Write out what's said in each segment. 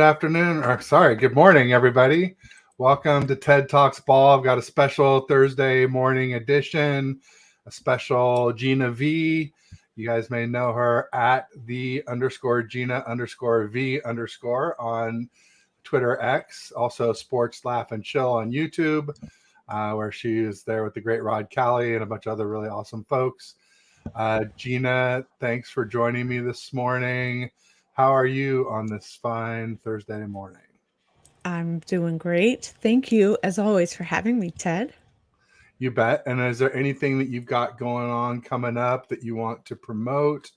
afternoon, or sorry, good morning, everybody. Welcome to TED Talks Ball. I've got a special Thursday morning edition, a special Gina V. You guys may know her at _Gina_V_ on Twitter X, also Sports Laugh and Chill on YouTube, where she is there with the great Rod Callie and a bunch of other really awesome folks. Gina, thanks for joining me this morning. How are you on this fine Thursday morning? I'm doing great. Thank you, as always, for having me, Ted. You bet. And is there anything that you've got going on coming up that you want to promote,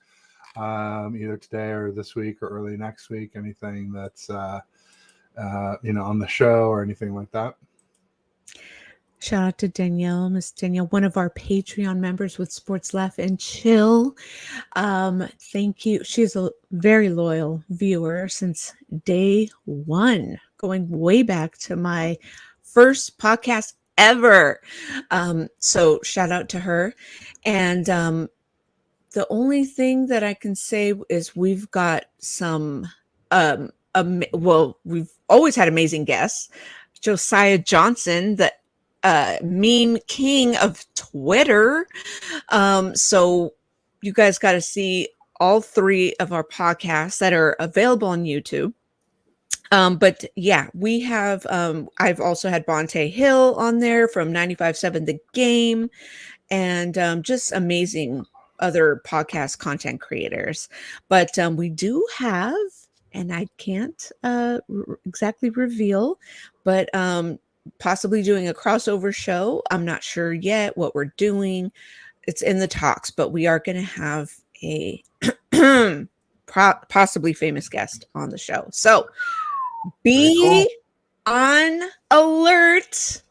either today or this week or early next week? Anything that's on the show or anything like that? Shout out to Danielle, Miss Danielle, one of our Patreon members with Sports Laugh and Chill. Thank you. She's a very loyal viewer since day one, going way back to my first podcast ever. So shout out to her. And the only thing that I can say is we've got some, we've always had amazing guests. Josiah Johnson, the meme king of Twitter. So you guys got to see all three of our podcasts that are available on YouTube. But yeah, we have, I've also had Bonte Hill on there from 95.7 The Game, and just amazing other podcast content creators. But we do have, and I can't exactly reveal, but possibly doing a crossover show. I'm not sure yet what we're doing. It's in the talks, but we are going to have a possibly famous guest on the show. So be on alert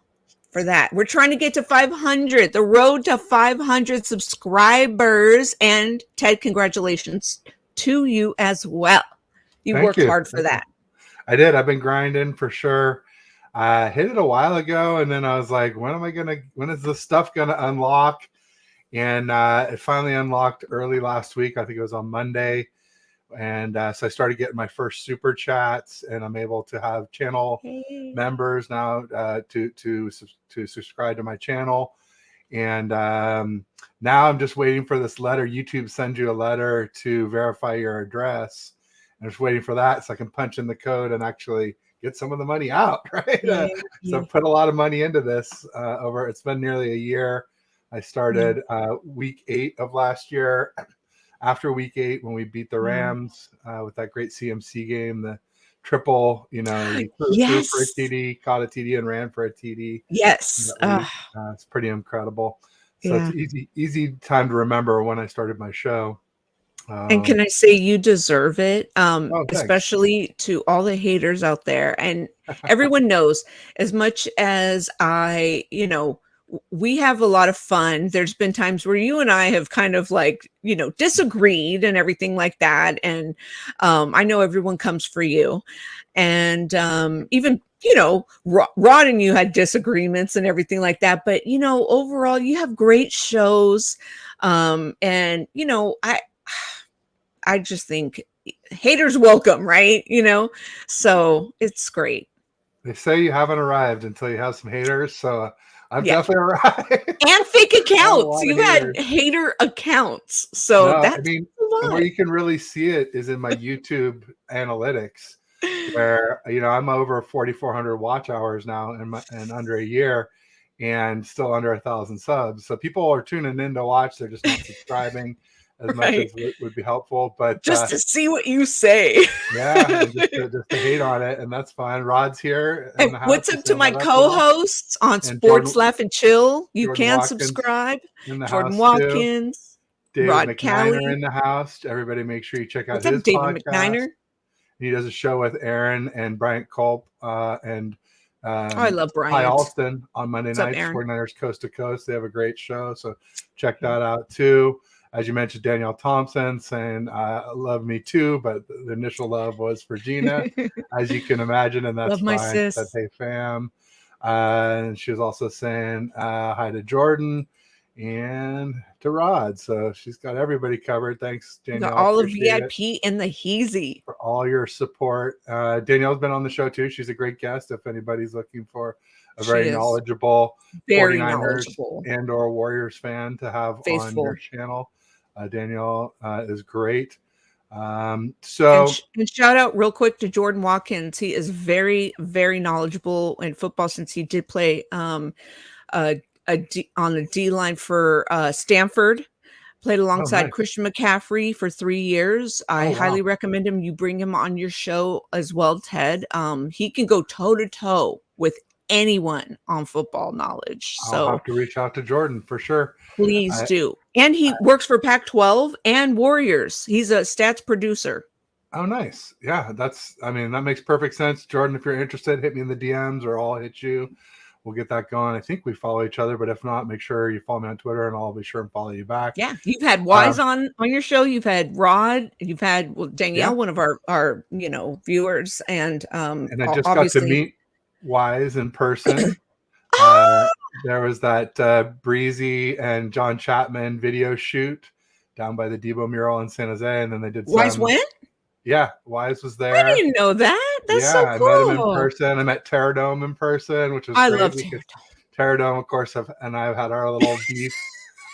for that. We're trying to get to 500, the road to 500 subscribers. And Ted, congratulations to you as well. You worked hard for that. I did. I've been grinding for sure. I hit it a while ago, and then I was like, when is this stuff going to unlock? And it finally unlocked early last week. I think it was on Monday. And so I started getting my first super chats, and I'm able to have channel members now to subscribe to my channel. And now I'm just waiting for this letter. YouTube sends you a letter to verify your address. I'm just waiting for that so I can punch in the code and actually get some of the money out, right? So I've put a lot of money into this it's been nearly a year. I started week 8 of last year. After week 8, when we beat the Rams with that great CMC game, the triple, threw for a TD, caught a TD, and ran for a TD. Yes. It's pretty incredible. So it's easy time to remember when I started my show. And can I say you deserve it, especially to all the haters out there. And everyone knows, as much as we have a lot of fun. There's been times where you and I have kind of disagreed and everything like that. And I know everyone comes for you. And even, Rod and you had disagreements and everything like that. But, overall, you have great shows. And, I just think haters welcome, right? So it's great. They say you haven't arrived until you have some haters. So I've definitely arrived. And fake accounts. You've had hater accounts. So where you can really see it is in my YouTube analytics, where, I'm over 4,400 watch hours now in under a year, and still under 1,000 subs. So people are tuning in to watch. They're just not subscribing as much as would be helpful, but just to see what you say. just to hate on it, and that's fine. Rod's here. And what's up to my co-hosts on Sports Laugh and Chill? You can subscribe. Jordan Watkins, David Rod McNiner Callie in the house. Everybody, make sure you check out what's his up, David podcast. McNiner. He does a show with Aaron and Bryant Culp and I love Bryant. Hi Alston on Monday nights. 49ers Coast to Coast. They have a great show, so check that out too. As you mentioned, Danielle Thompson saying, love me too, but the initial love was for Gina, as you can imagine, and that's love my fine. sis. That's hey fam. And she was also saying hi to Jordan and to Rod. So she's got everybody covered. Thanks, Got Danielle. all of Appreciate it VIP and the Heezy. for all your support. Danielle's been on the show too. She's a great guest if anybody's looking for a She very is knowledgeable very 49ers knowledgeable, and or Warriors fan to have on your faithful. channel. Danielle is great. And, So and shout out real quick to Jordan Watkins. He is very, very knowledgeable in football since he did play on the D line for Stanford. Played alongside nice. Christian McCaffrey for 3 years. I Oh, wow. highly recommend him. You bring him on your show as well, Ted. He can go toe to toe with anyone on football knowledge. I'll So have to reach out to Jordan for sure. please do. And he works for Pac-12 and Warriors. He's a stats producer. Oh, nice. Yeah, that makes perfect sense. Jordan, if you're interested, hit me in the DMs or I'll hit you. We'll get that going. I think we follow each other, but if not, make sure you follow me on Twitter and I'll be sure and follow you back. Yeah. You've had Wise on your show. You've had Rod. You've had Danielle, one of our viewers. And I just obviously got to meet Wise in person. There was that Breezy and John Chapman video shoot down by the Debo mural in San Jose, and then they did Wise went? Yeah, Wise was there. I didn't know that. That's so cool. I met him in person. I met Terradome in person, which was I great. love Terradome. Terradome, of course, and I've had our little beef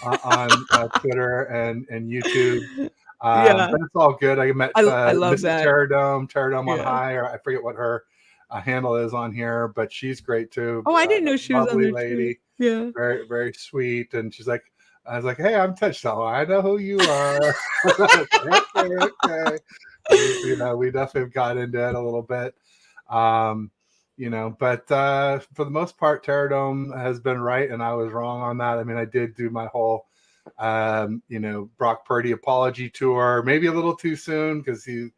on Twitter and YouTube. But it's all good. I met I love Mrs. that. Terradome on high, or I forget what her handle is on here, but she's great too. Oh, I didn't know she was on there lady. Too. Yeah, very, very sweet. And she's like, I was like, hey, I'm Touchdown. I know who you are. Okay. We definitely got into it a little bit. But for the most part, Terradome has been right, and I was wrong on that. I mean, I did do my whole, Brock Purdy apology tour, maybe a little too soon because he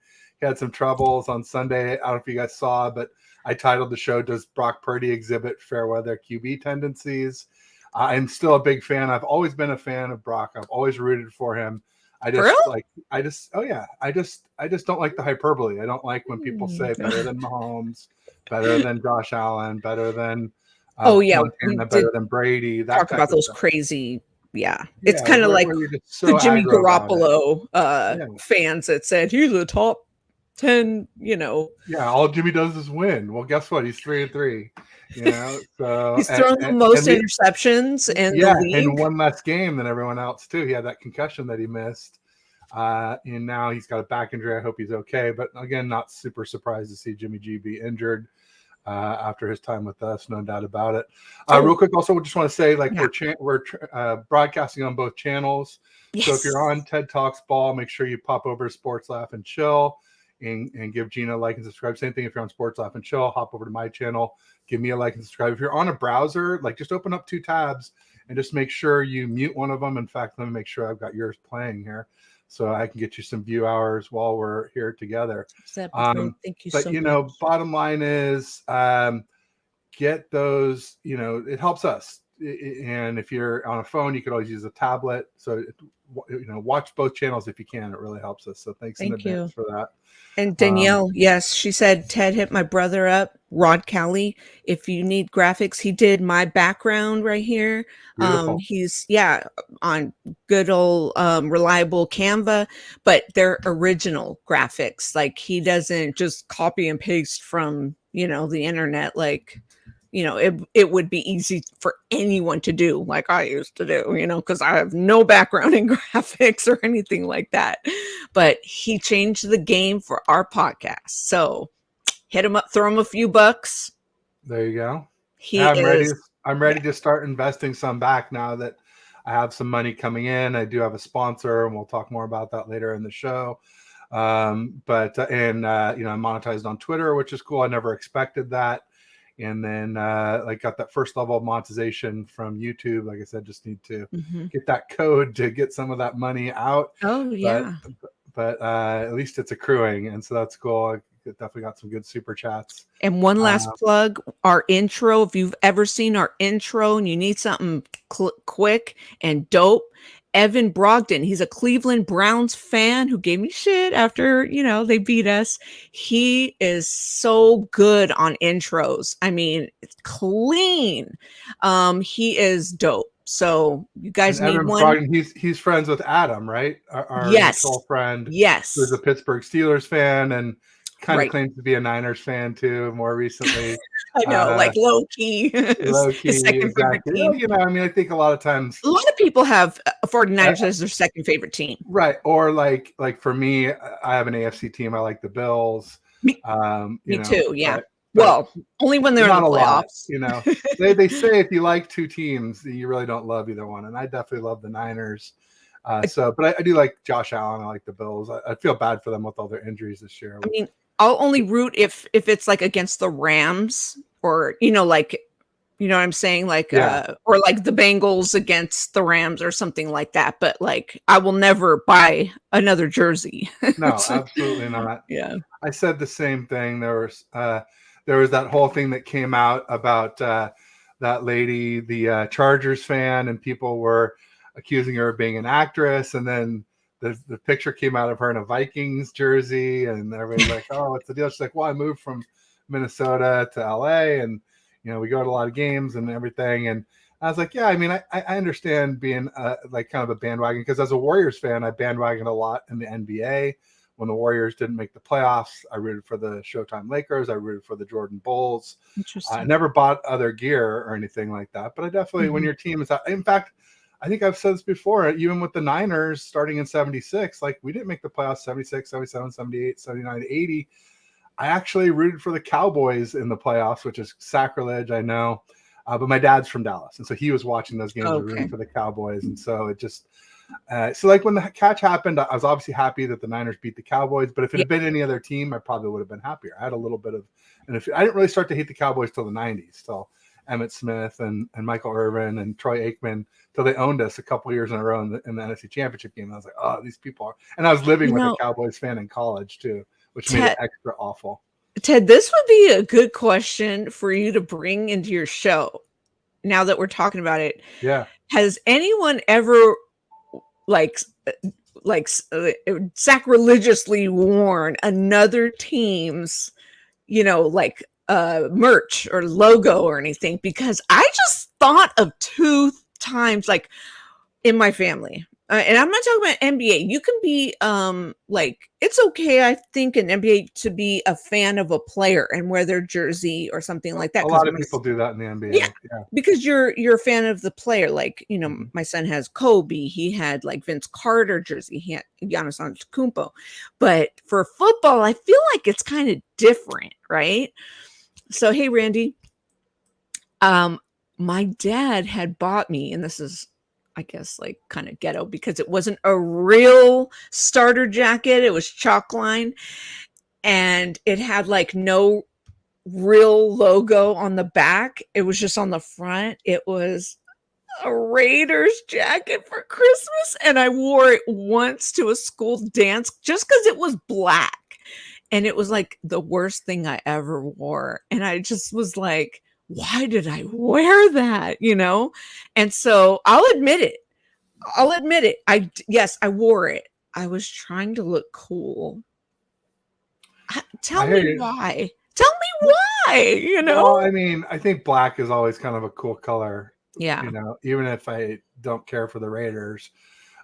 had some troubles on Sunday. I don't know if you guys saw, but I titled the show, Does Brock Purdy Exhibit Fair Weather QB Tendencies? I'm still a big fan. I've always been a fan of Brock. I've always rooted for him. I just don't like the hyperbole. I don't like when people say better than Mahomes, better than Josh Allen, better than Montana, better than Brady. Talk about those crazy. Yeah, it's kind of like so the Jimmy Garoppolo fans that said he's a top 10. Yeah, all Jimmy does is win. Well, guess what? He's 3-3. So he's thrown the most interceptions in the league. And one less game than everyone else too. He had that concussion that he missed, and now he's got a back injury. I hope he's okay. But again, not super surprised to see Jimmy G be injured after his time with us, no doubt about it. Real quick, also, we just want to say, we're broadcasting on both channels. Yes. So if you're on TED Talks Ball, make sure you pop over to Sports Laugh and Chill. And give Gina a like and subscribe. Same thing if you're on Sports Laugh and Chill, hop over to my channel, give me a like and subscribe. If you're on a browser, just open up 2 tabs and just make sure you mute one of them. In fact, let me make sure I've got yours playing here so I can get you some view hours while we're here together. Thank you so much. Bottom line is get those, it helps us. And if you're on a phone, you could always use a tablet. So, watch both channels if you can. It really helps us. So thanks in advance for that. And Danielle, yes, she said, Ted hit my brother up, Rod Kelly. If you need graphics, he did my background right here. He's on good old reliable Canva, but they're original graphics. Like, he doesn't just copy and paste from, the internet. Like, it would be easy for anyone to do, like I used to do, because I have no background in graphics or anything like that. But he changed the game for our podcast. So hit him up, throw him a few bucks. There you go. I'm ready to start investing some back now that I have some money coming in. I do have a sponsor, and we'll talk more about that later in the show. I'm monetized on Twitter, which is cool. I never expected that. And then got that first level of monetization from YouTube. Like I said, just need to get that code to get some of that money out. Oh, yeah. But at least it's accruing. And so that's cool. I definitely got some good super chats. And one last plug, our intro. If you've ever seen our intro and you need something quick and dope, Evan Brogdon, he's a Cleveland Browns fan who gave me shit after, they beat us. He is so good on intros. I mean, it's clean. He is dope. So you And guys need Evan one. Brogdon, he's friends with Adam, right? Our Yes. mutual friend who's a Yes. Pittsburgh Steelers fan and kind of Right. claims to be a Niners fan too. More recently, I know, uh, like low key, low his key, second favorite exactly. team. I mean, I think a lot of times, A lot of people have uh, 49ers as their second favorite team. right? Or like for me, I have an AFC team. I like the Bills. Me, You me know, too. Yeah. but Well, only when they're in the not a lot. playoffs. You know, they say if you like two teams, you really don't love either one. And I definitely love the Niners. But I do like Josh Allen. I like the Bills. I feel bad for them with all their injuries this year. I mean, I'll only root if it's like against the Rams or like you know what I'm saying, like Yeah. or like the Bengals against the Rams or something like that. But like I will never buy another jersey. No, absolutely not. Yeah. I said the same thing. There was that whole thing that came out about that lady, the Chargers fan, and people were accusing her of being an actress. And then the picture came out of her in a Vikings jersey, and everybody's like, "Oh, what's the deal?" She's like, "Well, I moved from Minnesota to LA, and we go to a lot of games and everything." And I was like, "Yeah, I mean, I understand being like kind of a bandwagon, because as a Warriors fan, I bandwagoned a lot in the NBA. When the Warriors didn't make the playoffs, I rooted for the Showtime Lakers. I rooted for the Jordan Bulls. I Interesting. never bought other gear or anything like that. But I definitely, when your team is out, in fact, I think I've said this before, even with the Niners starting in 76, like we didn't make the playoffs 76, 77, 78, 79, 80. I actually rooted for the Cowboys in the playoffs, which is sacrilege, I know. But my dad's from Dallas. And so he was watching those games and rooting Okay. for the Cowboys. And so it just, so like when the catch happened, I was obviously happy that the Niners beat the Cowboys, but if it had been any other team, I probably would have been happier. I had a little bit of, and if I didn't really start to hate the Cowboys till the 90s, till Emmitt Smith and Michael Irvin and Troy Aikman, till they owned us a couple years in a row in the NFC Championship game. And I was like, oh, these people are, and I was living with a Cowboys fan in college too, which made it extra awful. Ted, this would be a good question for you to bring into your show. Now that we're talking about it, yeah, has anyone ever like sacrilegiously worn another team's like merch or logo or anything? Because I just thought of 2 times like in my family, and I'm not talking about NBA. You can be like, it's okay, I think, in NBA to be a fan of a player and wear their jersey or something like that. A lot of people do that in the NBA. Yeah, because you're a fan of the player. Like, my son has Kobe. He had like Vince Carter jersey. He had Giannis Antetokounmpo. But for football, I feel like it's kind of different, right? So, hey, Randy, my dad had bought me, and this is, I guess, like kind of ghetto, because it wasn't a real starter jacket. It was chalk line, and it had like no real logo on the back. It was just on the front. It was a Raiders jacket for Christmas, and I wore it once to a school dance just because it was black, and it was like the worst thing I ever wore. And I just was like, why did I wear that? And so I'll admit it. Yes, I wore it. I was trying to look cool. Tell me why. Well, I mean, I think black is always kind of a cool color. Yeah. Even if I don't care for the Raiders.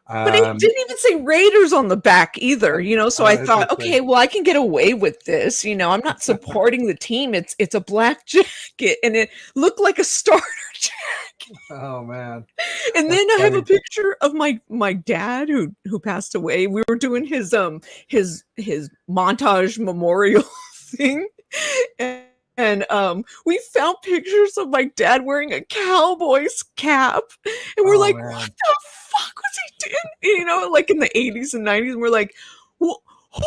But it didn't even say Raiders on the back either, so I thought, okay, well, I can get away with this. I'm not supporting the team. It's a black jacket, and it looked like a starter jacket. Oh, man. And then I have a picture of my dad who passed away. We were doing his montage memorial thing. And we found pictures of my dad wearing a Cowboys cap, and we're like, man, what the fuck was he doing? Like in the 80s and 90s, and we're like, well, who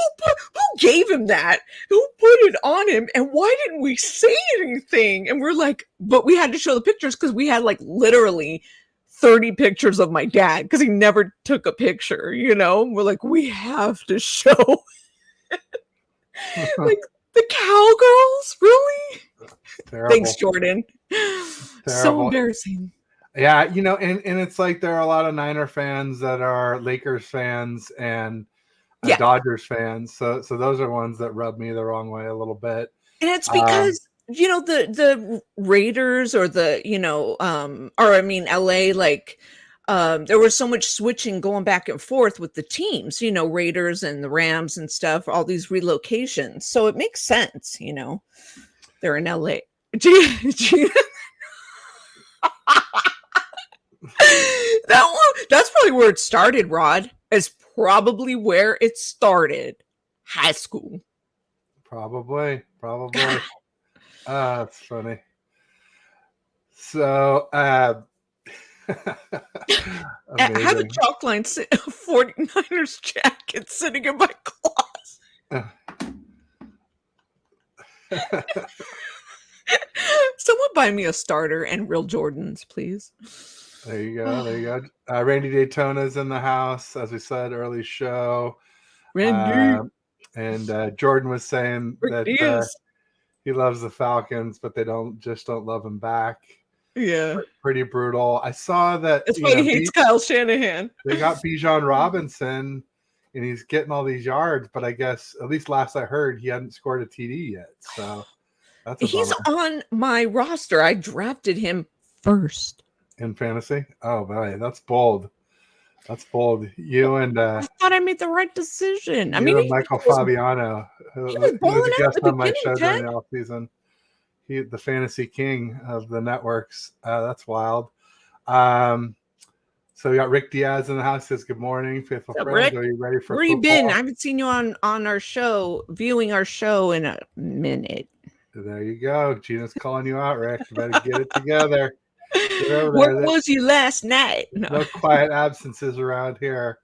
gave him that? Who put it on him? And why didn't we say anything? And we're like, but we had to show the pictures because we had like literally 30 pictures of my dad because he never took a picture. We're like, we have to show like the Cowgirls, really? Terrible. Thanks, Jordan. So embarrassing. Yeah, and it's like there are a lot of Niner fans that are Lakers fans and Dodgers fans. So those are ones that rub me the wrong way a little bit. And it's because the Raiders or LA, like there was so much switching going back and forth with the teams, Raiders and the Rams and stuff, all these relocations. So it makes sense, they're in LA. That's probably where it started, Rod. It's probably where it started. High school. Probably. That's funny. So, I have a chalk line 49ers jacket sitting in my closet. Someone buy me a starter and real Jordans, please. There you go. Randy Daytona's in the house, as we said, early show. Randy. And Jordan was saying that he loves the Falcons, but they don't love him back. Yeah. Pretty brutal. I saw that. That's why he hates Kyle Shanahan. They got Bijan Robinson, and he's getting all these yards, but I guess, at least last I heard, he hadn't scored a TD yet. So he's on my roster. I drafted him first. In fantasy? Oh, boy, that's bold. You and I thought I made the right decision. I mean, Michael Fabiano, who was a guest on my show during the offseason. The fantasy king of the networks. That's wild. So we got Rick Diaz in the house. Says good morning, faithful friends. Rick? Are you ready for where football? You been? I haven't seen you on our show, viewing our show in a minute. There you go. Gina's calling you out, Rick. You better get it together. Where was you last night? No quiet absences around here.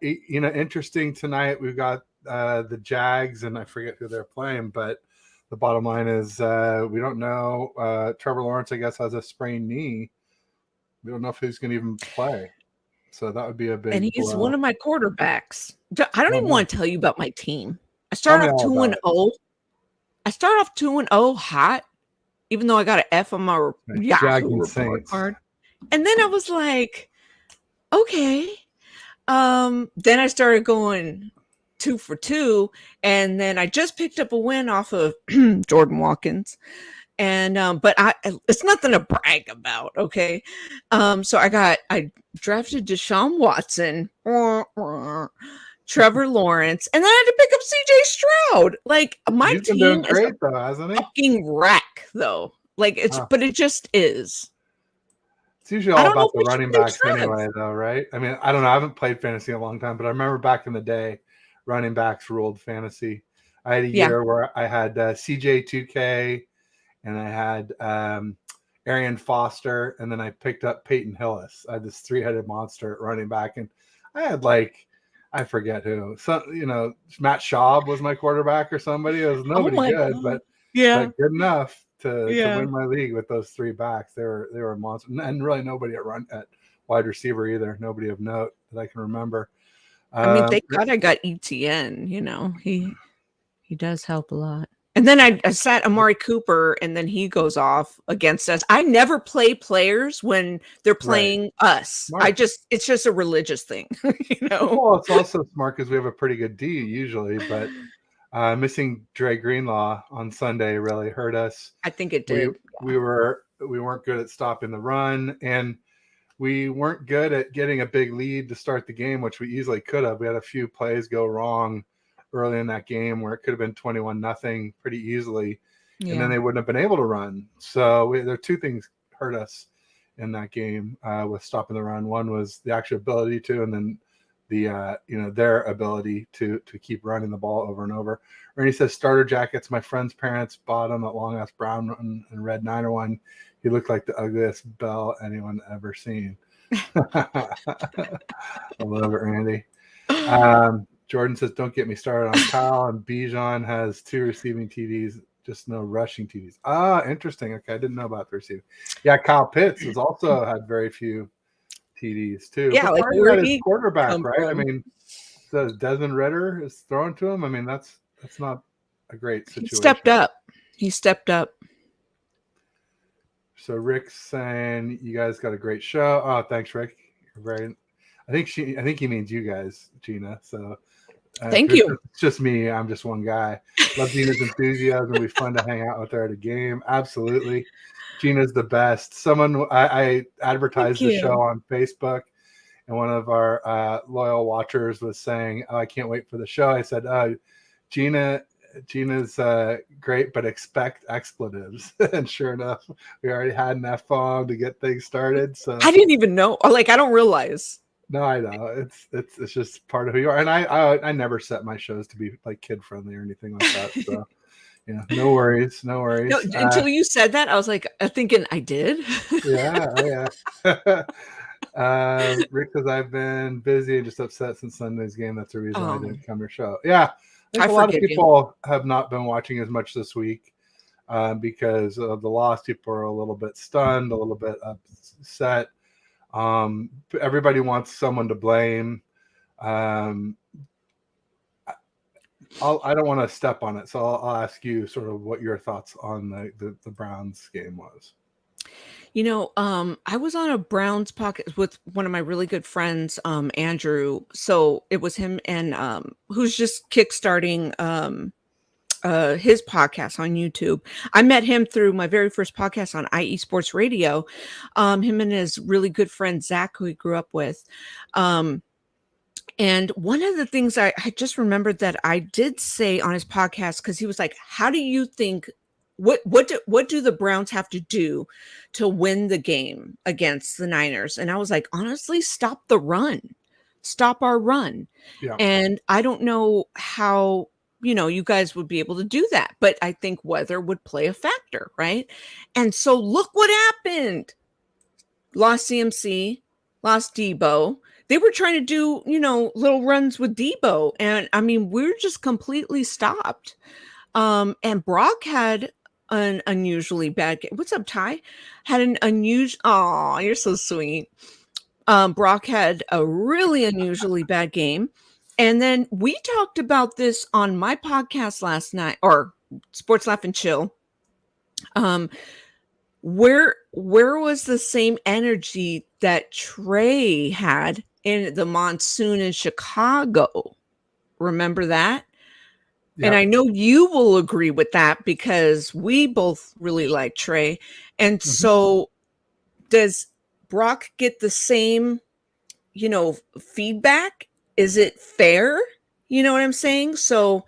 Interesting tonight. We've got the Jags, and I forget who they're playing, but the bottom line is we don't know. Trevor Lawrence, I guess, has a sprained knee. We don't know if he's going to even play. So that would be a big. And he's one of my quarterbacks. I don't even want to tell you about my team. I started off 2-0. I started off 2-0 hot, even though I got an F on my Yahoo report card. And then I was like, okay. Then I started going 2 for 2, and then I just picked up a win off of Jordan Watkins. And but it's nothing to brag about, okay? So I drafted Deshaun Watson, Trevor Lawrence, and then I had to pick up CJ Stroud. Like, my team is great, though, hasn't he? Fucking wreck, though. Like, but it just is. It's usually all about the running backs anyway, though, right? I mean, I don't know. I haven't played fantasy in a long time, but I remember back in the day, running backs ruled fantasy. I had a year where I had CJ 2K, and I had Arian Foster, and then I picked up Peyton Hillis. I had this 3-headed monster at running back, and I had I forget who. So, Matt Schaub was my quarterback or somebody. It was nobody good, but good enough to win my league with those 3 backs. They were a monster, and really nobody at wide receiver either. Nobody of note that I can remember. I mean, thank God I got ETN. He does help a lot. And then I sat Amari Cooper, and then he goes off against us. I never play players when they're playing us. Smart. It's just a religious thing, Well, it's also smart because we have a pretty good D usually, but missing Dre Greenlaw on Sunday really hurt us. I think it did. We weren't good at stopping the run, and we weren't good at getting a big lead to start the game, which we easily could have. We had a few plays go wrong early in that game where it could have been 21-0 pretty easily, and then they wouldn't have been able to run. So there are 2 things hurt us in that game with stopping the run. One was the actual ability to, and then the their ability to keep running the ball over and over. Ernie says starter jackets. My friend's parents bought him that long ass brown and red Niner one. He looked like the ugliest bell anyone ever seen. I love it, Randy. Jordan says, don't get me started on Kyle, and Bijan has 2 receiving TDs, just no rushing TDs. Interesting. Okay, I didn't know about the receiving. Yeah, Kyle Pitts has also had very few TDs too. Yeah, but where his quarterback, right? From? I mean, so Desmond Ritter is throwing to him. I mean, that's not a great situation. He stepped up. So Rick's saying you guys got a great show. Oh, thanks, Rick. You're very. I think he means you guys, Gina. So Thank you. It's just me. I'm just one guy. Love Gina's enthusiasm. It'll be fun to hang out with her at a game. Absolutely. Gina's the best. I advertised the show on Facebook, and one of our loyal watchers was saying, "Oh, I can't wait for the show." I said, Gina's great, but expect expletives." And sure enough, we already had an F-bomb to get things started. So I didn't even know. Like, I don't realize. no, I know it's just part of who you are, and I never set my shows to be like kid friendly or anything like that. So yeah, no worries. No, until you said that, I was like thinking I did. Yeah. Rick says I've been busy and just upset since Sunday's game. That's the reason I didn't come to your show. Yeah, I think a lot of people have not been watching as much this week because of the loss. People are a little bit stunned, a little bit upset. Everybody wants someone to blame. I don't want to step on it, so I'll ask you sort of what your thoughts on the Browns game was. I was on a Browns podcast with one of my really good friends, Andrew. So it was him and who's just kickstarting his podcast on YouTube. I met him through my very first podcast on IE Sports Radio. Him and his really good friend Zach, who he grew up with. And one of the things I just remembered that I did say on his podcast, because he was like, "How do you think? What do the Browns have to do to win the game against the Niners?" And I was like, honestly, stop the run, stop our run. Yeah. And I don't know how, you guys would be able to do that, but I think weather would play a factor, right? And so look what happened. Lost CMC, lost Debo. They were trying to do, little runs with Debo. And I mean, we're just completely stopped. And Brock had an unusually bad game. What's up, Ty? Had an unusual. Oh, you're so sweet. Brock had a really unusually bad game. And then we talked about this on my podcast last night, or Sports Laugh and Chill. Where was the same energy that Trey had in the monsoon in Chicago? Remember that? Yep. And I know you will agree with that because we both really like Trey. And so does Brock get the same, feedback? Is it fair? You know what I'm saying? So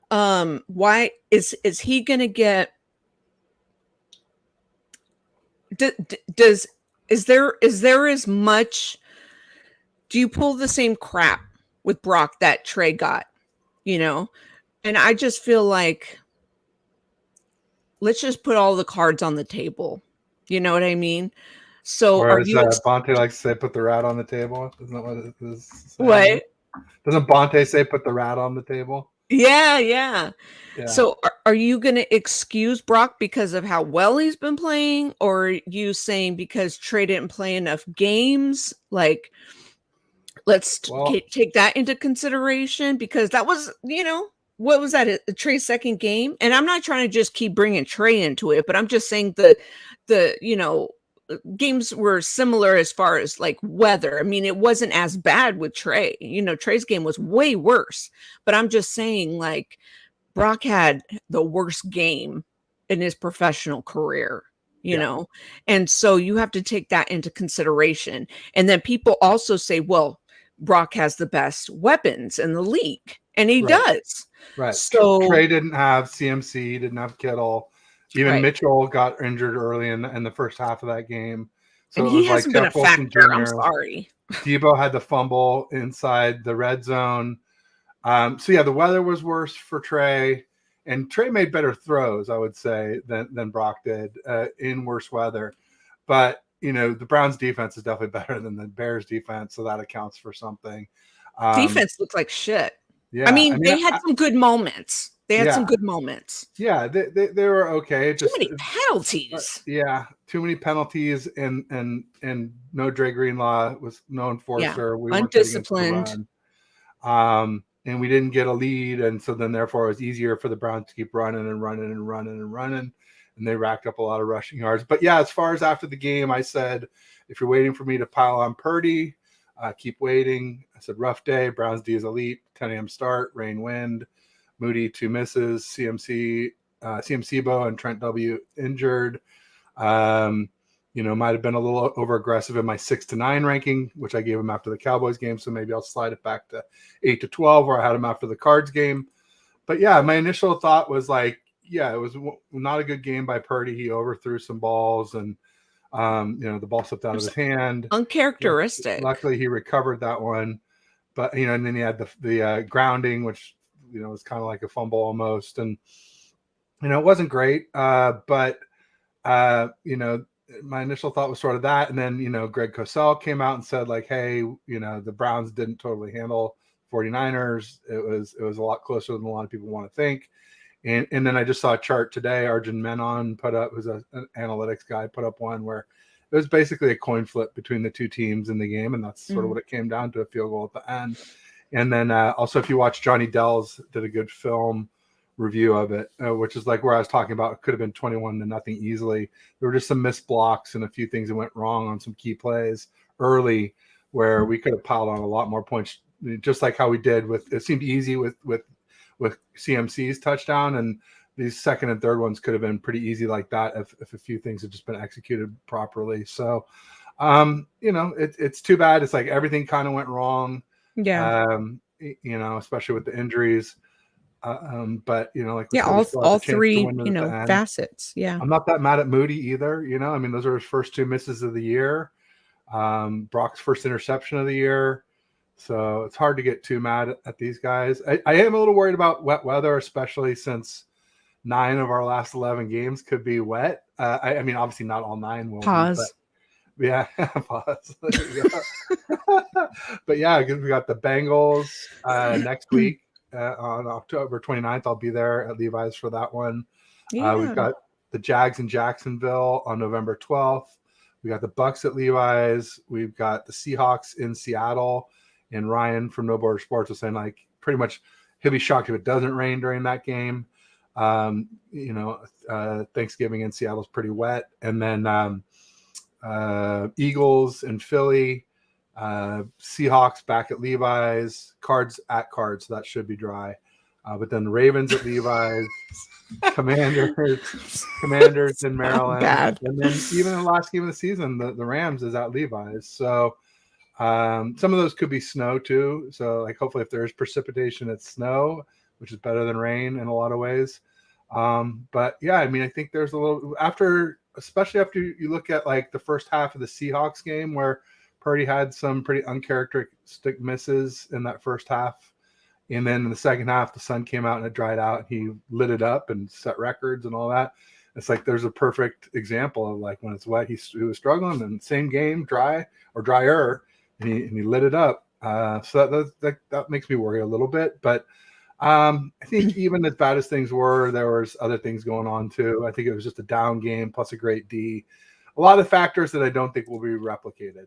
why is he going to get is there as much, do you pull the same crap with Brock that Trey got, And I just feel like, let's just put all the cards on the table. You know what I mean? So or as Bonte likes to say, put the rat on the table. Isn't that what it is saying? What? Doesn't Bonte say put the rat on the table? Yeah. So are you going to excuse Brock because of how well he's been playing? Or are you saying because Trey didn't play enough games? Like, let's take that into consideration, because that was, what was that? Trey's second game? And I'm not trying to just keep bringing Trey into it, but I'm just saying the games were similar as far as like weather. I mean, it wasn't as bad with Trey. Trey's game was way worse. But I'm just saying, like, Brock had the worst game in his professional career. You know, and so you have to take that into consideration. And then people also say, well, Brock has the best weapons in the league, and he does. Right. So Trey didn't have CMC, didn't have Kittle. Even Mitchell got injured early in the first half of that game. So and he hasn't been a factor. I'm sorry. Debo had the fumble inside the red zone. The weather was worse for Trey. And Trey made better throws, I would say, than Brock did in worse weather. But, the Browns defense is definitely better than the Bears defense, so that accounts for something. Defense looks like shit. Yeah, I mean they had some good moments. Some good moments. Yeah, they were okay. Too many penalties. Too many penalties, and no Dre Greenlaw was no enforcer. We weren't undisciplined. And we didn't get a lead, and so then therefore it was easier for the Browns to keep running, and they racked up a lot of rushing yards. But as far as after the game, I said, if you're waiting for me to pile on Purdy, Keep waiting. I said rough day. Browns D is elite. 10 a.m. start. Rain, wind. Moody 2 misses. CMC Bo and Trent W injured. Might have been a little over aggressive in my 6 to 9 ranking, which I gave him after the Cowboys game. So maybe I'll slide it back to 8 to 12, where I had him after the Cards game. But yeah, my initial thought was like, yeah, it was not a good game by Purdy. He overthrew some balls, and the ball slipped out of his hand. Uncharacteristic. Luckily, he recovered that one. But and then he had the grounding, which was kind of like a fumble almost, and it wasn't great. But my initial thought was sort of that, and then Greg Cosell came out and said like, hey, the Browns didn't totally handle 49ers. It was a lot closer than a lot of people want to think. And then I just saw a chart today. Arjun Menon put up, who's an analytics guy, put up one where it was basically a coin flip between the two teams in the game, and that's sort of what it came down to, a field goal at the end. And then also, if you watch, Johnny Dells did a good film review of it, which is like where I was talking about. It could have been 21-0 easily. There were just some missed blocks and a few things that went wrong on some key plays early, where we could have piled on a lot more points, just like how we did with. It seemed easy with CMC's touchdown, and these second and third ones could have been pretty easy like that if a few things had just been executed properly. So, it's too bad. It's like everything kind of went wrong. Yeah. Especially with the injuries. But like all three, facets. Yeah. I'm not that mad at Moody either. Those are his first 2 misses of the year. Brock's first interception of the year. So it's hard to get too mad at these guys. I am a little worried about wet weather, especially since 9 of our last 11 games could be wet. Obviously not all 9 will. Pause. Be, but yeah, pause. But yeah, we got the Bengals next week on October 29th. I'll be there at Levi's for that one. Yeah. We've got the Jags in Jacksonville on November 12th. We got the Bucks at Levi's. We've got the Seahawks in Seattle. And Ryan from No Border Sports was saying, like, pretty much he'll be shocked if it doesn't rain during that game. Thanksgiving in Seattle is pretty wet. And then Eagles in Philly, Seahawks back at Levi's, Cards at Cards, so that should be dry. But then the Ravens at Levi's, Commanders in Maryland. Bad. And then even the last game of the season, the Rams is at Levi's. So some of those could be snow too. So like hopefully if there is precipitation, it's snow, which is better than rain in a lot of ways. But yeah, I think there's a little especially after you look at like the first half of the Seahawks game where Purdy had some pretty uncharacteristic misses in that first half. And then in the second half, the sun came out and it dried out. And he lit it up and set records and all that. It's like there's a perfect example of like when it's wet, he was struggling, and same game, dry or drier, and he lit it up. So that makes me worry a little bit. But I think even as bad as things were, there was other things going on too. I think it was just a down game plus a great D. A lot of factors that I don't think will be replicated.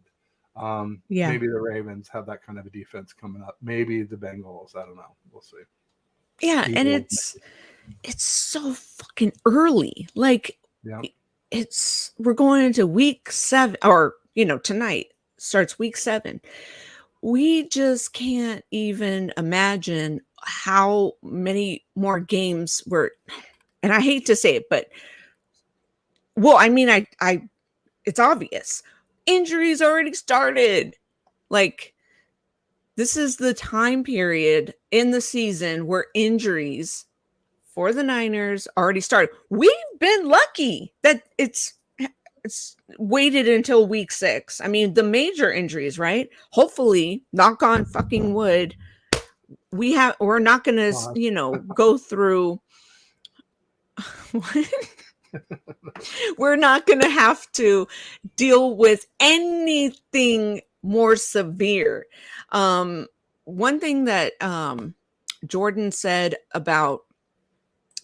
Maybe the Ravens have that kind of a defense coming up. Maybe the Bengals. I don't know. We'll see. Yeah, and it's so fucking early. Like, we're going into week 7, or tonight starts week 7. We just can't even imagine how many more games and I hate to say it, but it's obvious. Injuries already started. Like, this is the time period in the season where injuries for the Niners already started. We've been lucky that it's waited until week 6. The major injuries, right? Hopefully, knock on fucking wood, we're not going to, go through. We're not going to have to deal with anything more severe. One thing that Jordan said about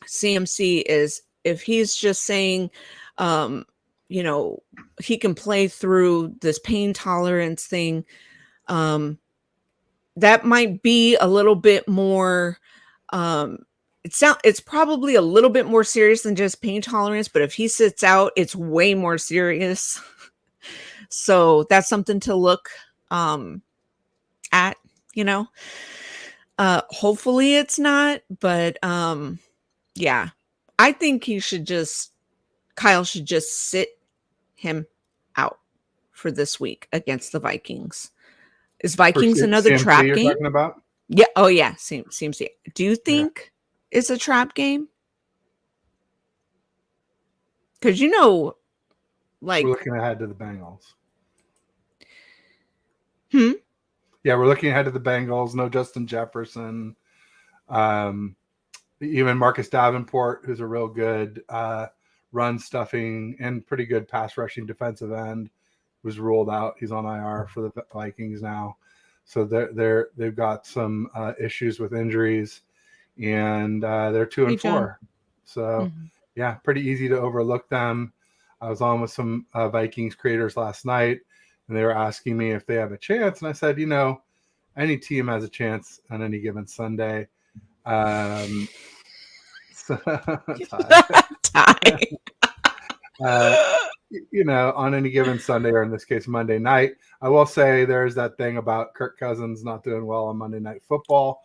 CMC is if he's just saying, he can play through this pain tolerance thing, that might be a little bit more, it's probably a little bit more serious than just pain tolerance, but if he sits out, it's way more serious. So that's something to look at, you know. Hopefully it's not, but yeah. I think Kyle should just sit him out for this week against the Vikings. Is For Vikings another CMC trap you're game? talking about? Yeah. Oh yeah. Seems. Do you Yeah. think it's a trap game? Because We're like, looking ahead to the Bengals. hmm. Yeah, we're looking ahead to the Bengals. No Justin Jefferson. Um, even Marcus Davenport, who's a real good run stuffing and pretty good pass rushing defensive end, was ruled out. He's on IR for the Vikings now. So they've got some issues with injuries, and they're 2-4. So Mhm. yeah, pretty easy to overlook them. I was on with some Vikings creators last night, and they were asking me if they have a chance, and I said, any team has a chance on any given Sunday. So, Ty. Tie. uh, on any given Sunday, or in this case, Monday night. I will say there's that thing about Kirk Cousins not doing well on Monday Night Football.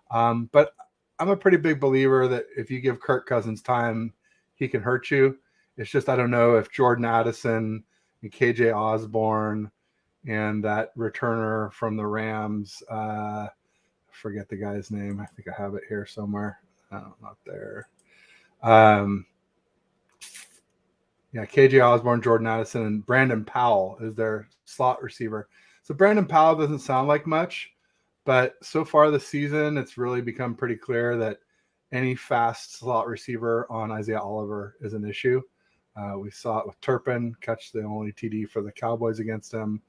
But I'm a pretty big believer that if you give Kirk Cousins time, he can hurt you. It's just I don't know if Jordan Addison and KJ Osborne and that returner from the Rams, forget the guy's name. I think I have it here somewhere. Oh, not there. Yeah, KJ Osborne, Jordan Addison, and Brandon Powell is their slot receiver. So Brandon Powell doesn't sound like much, but so far this season, it's really become pretty clear that any fast slot receiver on Isaiah Oliver is an issue. We saw it with Turpin, catch the only TD for the Cowboys against him.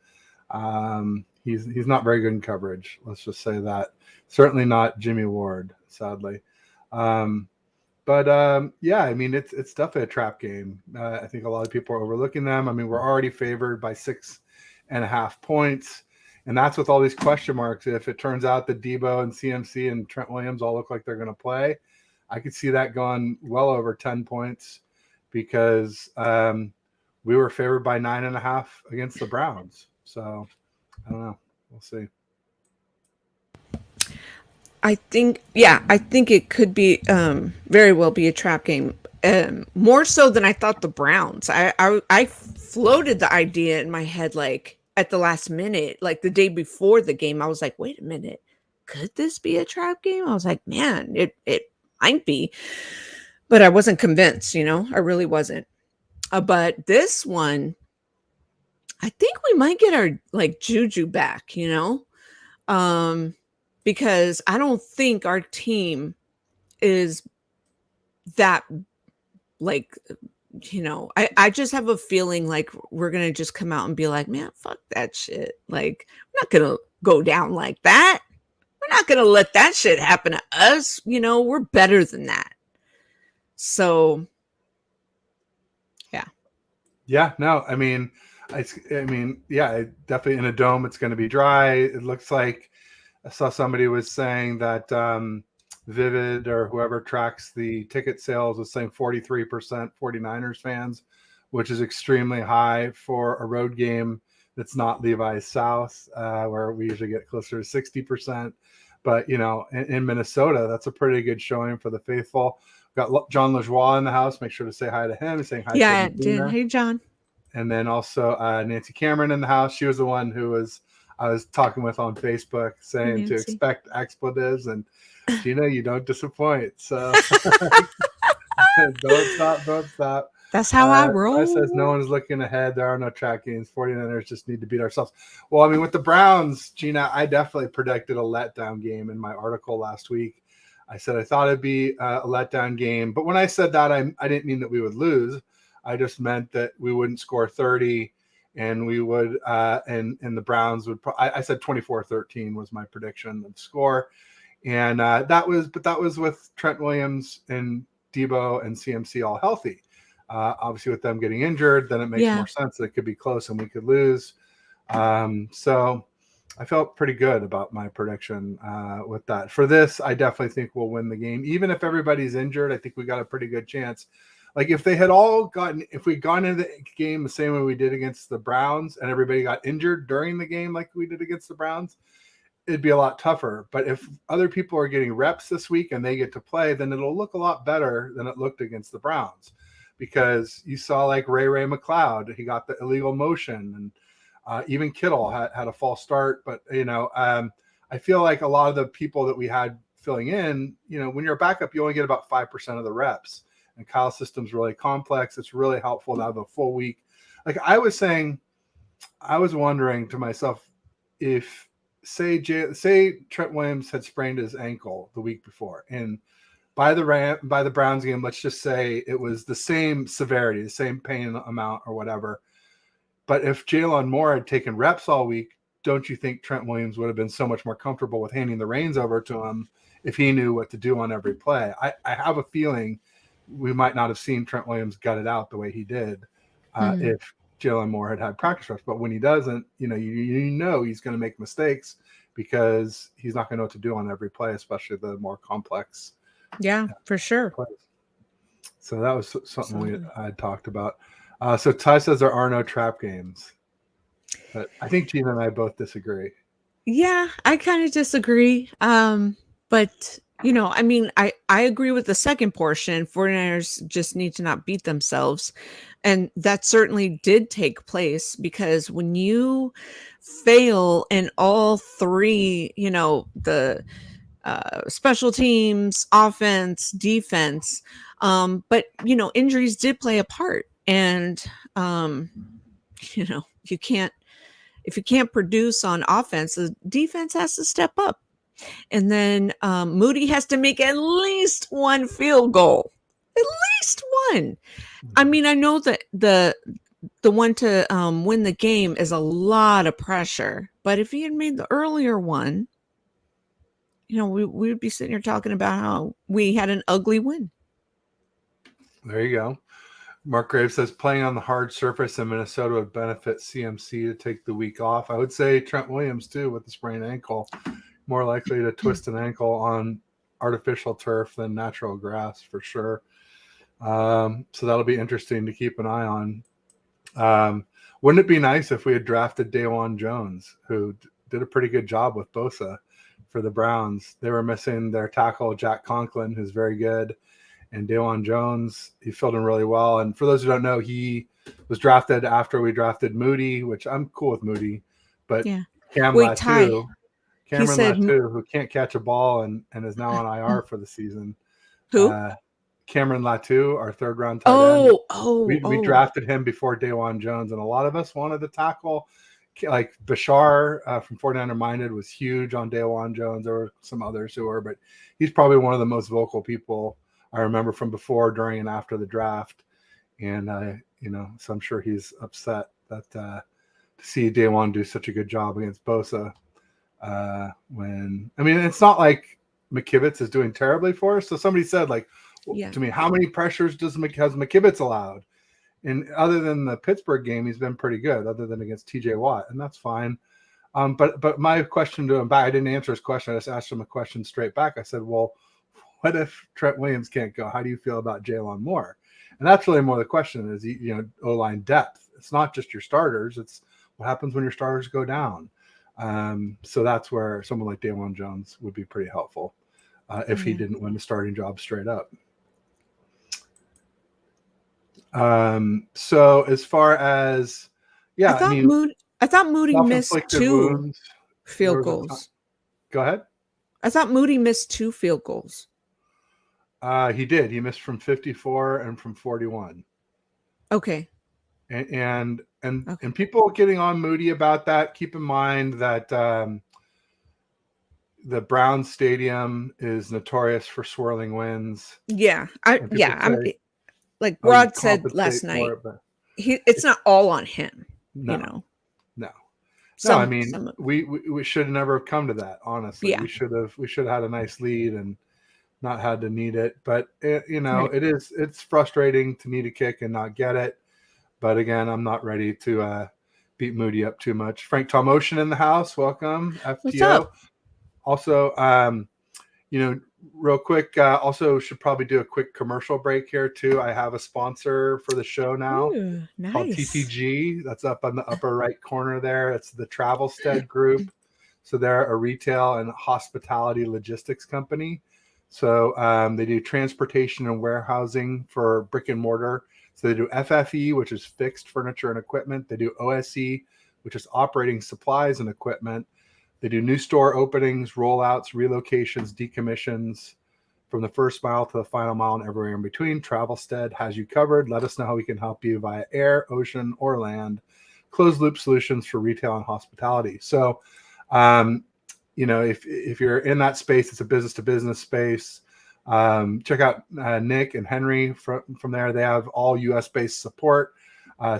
He's not very good in coverage. Let's just say that. Certainly not Jimmy Ward, sadly. But yeah, I mean, it's definitely a trap game. I think a lot of people are overlooking them. I mean, we're already favored by 6.5 points, and that's with all these question marks. If it turns out that Debo and CMC and Trent Williams all look like they're going to play, I could see that going well over 10 points because we were favored by 9.5 against the Browns. So I don't know. We'll see. I think it could be very well be a trap game. More so than I thought the Browns. I floated the idea in my head like at the last minute, like the day before the game. I was like, wait a minute, could this be a trap game? I was like, man, it might be, but I wasn't convinced. I really wasn't. But this one, I think we might get our like juju back. Because I don't think our team is that like I just have a feeling like we're gonna just come out and be like, man, fuck that shit. Like, we're not gonna go down like that. We're not gonna let that shit happen to us. We're better than that. So Yeah, no, I mean, yeah, definitely in a dome, it's going to be dry. It looks like I saw somebody was saying that Vivid or whoever tracks the ticket sales was saying 43% 49ers fans, which is extremely high for a road game that's not Levi's South, where we usually get closer to 60%. But, in Minnesota, that's a pretty good showing for the faithful. Got John Lajoie in the house. Make sure to say hi to him. He's saying hi yeah, to Medina. hey John. And then also Nancy Cameron in the house. She was the one who I was talking with on Facebook saying to expect expletives. And Gina, you don't disappoint. So don't stop. That's how I roll. I says no one is looking ahead. There are no track games. 49ers just need to beat ourselves. Well, I mean, with the Browns, Gina, I definitely predicted a letdown game in my article last week. I said I thought it'd be a letdown game. But when I said that, I didn't mean that we would lose. I just meant that we wouldn't score 30 and we would and the Browns would I said 24-13 was my prediction of score. And that was with Trent Williams and Debo and CMC all healthy. Obviously with them getting injured, then it makes more sense that it could be close and we could lose. So I felt pretty good about my prediction with that. For this, I definitely think we'll win the game. Even if everybody's injured, I think we got a pretty good chance. Like if we'd gone into the game the same way we did against the Browns and everybody got injured during the game like we did against the Browns, it'd be a lot tougher. But if other people are getting reps this week and they get to play, then it'll look a lot better than it looked against the Browns, because you saw like Ray McLeod, he got the illegal motion, and even Kittle had a false start. But I feel like a lot of the people that we had filling in, when you're a backup, you only get about 5% of the reps. And Kyle's system's really complex. It's really helpful to have a full week. Like I was wondering to myself, if say Trent Williams had sprained his ankle the week before, and by the Browns game, let's just say it was the same severity, the same pain amount or whatever. But if Jalen Moore had taken reps all week, don't you think Trent Williams would have been so much more comfortable with handing the reins over to him if he knew what to do on every play? I have a feeling we might not have seen Trent Williams gut it out the way he did if Jalen Moore had practice reps. But when he doesn't, you know he's going to make mistakes, because he's not going to know what to do on every play, especially the more complex. Yeah, for sure. Plays. So that was something I talked about. So Ty says there are no trap games, but I think Gina and I both disagree. Yeah, I kind of disagree. But I agree with the second portion. 49ers just need to not beat themselves. And that certainly did take place, because when you fail in all three, the special teams, offense, defense, but injuries did play a part. And you can't, if you can't produce on offense, the defense has to step up. And then Moody has to make at least one field goal. At least one. I mean, I know that the one to win the game is a lot of pressure. But if he had made the earlier one, we would be sitting here talking about how we had an ugly win. There you go. Mark Graves says playing on the hard surface in Minnesota would benefit CMC to take the week off. I would say Trent Williams, too, with the sprained ankle. More likely to twist an ankle on artificial turf than natural grass, for sure. So that'll be interesting to keep an eye on. Wouldn't it be nice if we had drafted Dawan Jones, who did a pretty good job with Bosa for the Browns? They were missing their tackle, Jack Conklin, who's very good. And Dawan Jones, he filled in really well. And for those who don't know, he was drafted after we drafted Moody, which I'm cool with Moody. But yeah. Cameron Latu, who can't catch a ball and is now on IR for the season. Who? Cameron Latu, our third-round tight end. We drafted him before Dawan Jones, and a lot of us wanted to tackle. Like Bashar from 49er Minded was huge on Dawan Jones. There were some others who were, but he's probably one of the most vocal people I remember from before, during, and after the draft. And so I'm sure he's upset that to see Dawan do such a good job against Bosa. It's not like McKivitz is doing terribly for us. So somebody said, to me, how many pressures has McKivitz allowed? And other than the Pittsburgh game, he's been pretty good, other than against TJ Watt, and that's fine. But my question to him back, I didn't answer his question. I just asked him a question straight back. I said, well, what if Trent Williams can't go? How do you feel about Jalen Moore? And that's really more the question is, O-line depth. It's not just your starters. It's what happens when your starters go down. So that's where someone like Dawan Jones would be pretty helpful if he didn't win the starting job straight up. So as far as, I thought Moody missed 2 field goals. Go ahead. I thought Moody missed 2 field goals. He did. He missed from 54 and from 41. Okay. And people getting on Moody about that. Keep in mind that the Browns Stadium is notorious for swirling winds. Yeah, like Rod said last night. It's not all on him. No. I mean, we should never have come to that. Honestly, we should have had a nice lead and not had to need it. But it's frustrating to need a kick and not get it. But again, I'm not ready to beat Moody up too much. Frank Tom Ocean in the house. Welcome, FTO. What's up? Also, real quick, also should probably do a quick commercial break here too. I have a sponsor for the show now. Ooh, nice. Called TTG. That's up on the upper right corner there. It's the Travelstead Group. So they're a retail and hospitality logistics company. So they do transportation and warehousing for brick and mortar. So they do FFE, which is fixed furniture and equipment. They do OSE, which is operating supplies and equipment. They do new store openings, rollouts, relocations, decommissions, from the first mile to the final mile and everywhere in between. Travelstead has you covered. Let us know how we can help you via air, ocean, or land. Closed loop solutions for retail and hospitality. So, if you're in that space, it's a business to business space. Check out Nick and Henry from there. They have all US based support.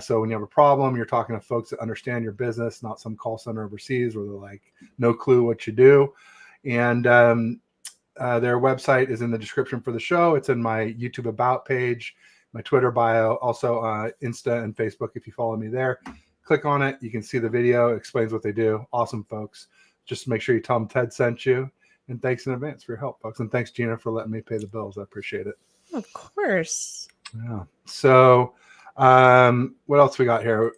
So when you have a problem, you're talking to folks that understand your business, not some call center overseas where they're like, no clue what you do. And their website is in the description for the show. It's in my YouTube About page, my Twitter bio, also Insta and Facebook. If you follow me there, click on it. You can see the video. It explains what they do. Awesome, folks. Just make sure you tell them Ted sent you. And thanks in advance for your help, folks. And thanks, Gina, for letting me pay the bills. I appreciate it. Of course. Yeah. So what else we got here?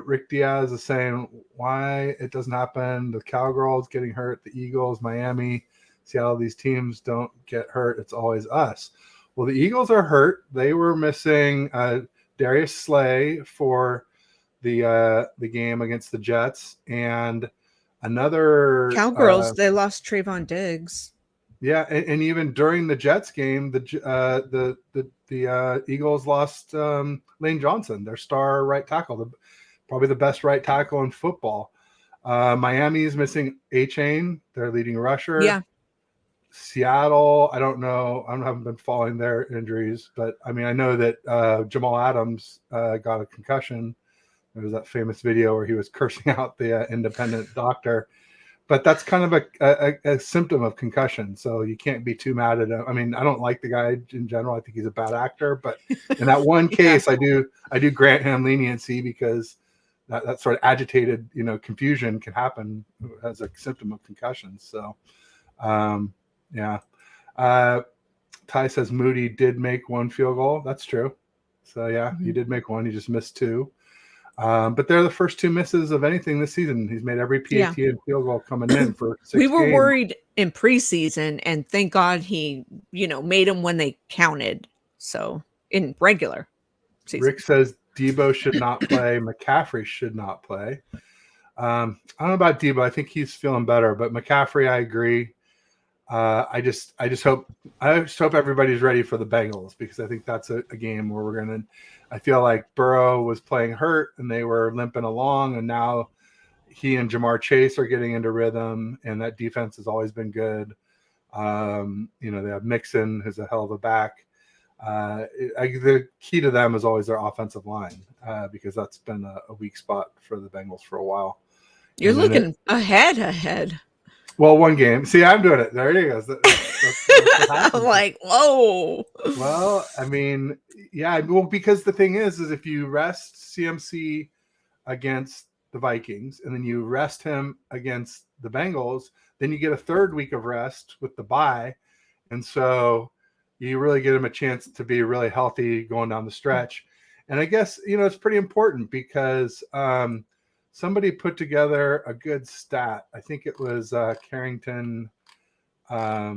Rick Diaz is saying why it doesn't happen. The Cowgirls getting hurt, the Eagles, Miami, Seattle, these teams don't get hurt. It's always us. Well, the Eagles are hurt. They were missing Darius Slay for the game against the Jets, and another Cowgirls. They lost Trayvon Diggs. Yeah, and even during the Jets game, the Eagles lost Lane Johnson, their star right tackle, probably the best right tackle in football. Miami is missing A-Chain, their leading rusher. Yeah. Seattle, I don't know. I haven't been following their injuries, but I mean, I know that Jamal Adams got a concussion. There was that famous video where he was cursing out the independent doctor. But that's kind of a symptom of concussion, so you can't be too mad at him. I mean, I don't like the guy in general. I think he's a bad actor, but in that one case, I do grant him leniency because that sort of agitated, confusion can happen as a symptom of concussion. So, yeah. Ty says Moody did make one field goal. That's true. So yeah, he did make one. He just missed two. But they're the first two misses of anything this season. He's made every PAT and field goal coming in for 6 We were games. worried in preseason, and thank God he, made them when they counted. So in regular season. Rick says Debo should not play. McCaffrey should not play. I don't know about Debo. I think he's feeling better, but McCaffrey, I agree. I just hope everybody's ready for the Bengals, because I think that's a game where I feel like Burrow was playing hurt and they were limping along, and now he and Jamar Chase are getting into rhythm, and that defense has always been good. They have Mixon, who's a hell of a back. The key to them is always their offensive line, because that's been a weak spot for the Bengals for a while. You're looking ahead. Well, one game. See, I'm doing it. There you go. That's I'm like, whoa. Well, I mean, yeah. Well, because the thing is if you rest CMC against the Vikings and then you rest him against the Bengals, then you get a third week of rest with the bye. And so you really get him a chance to be really healthy going down the stretch. And I guess, it's pretty important because somebody put together a good stat. I think it was Carrington. I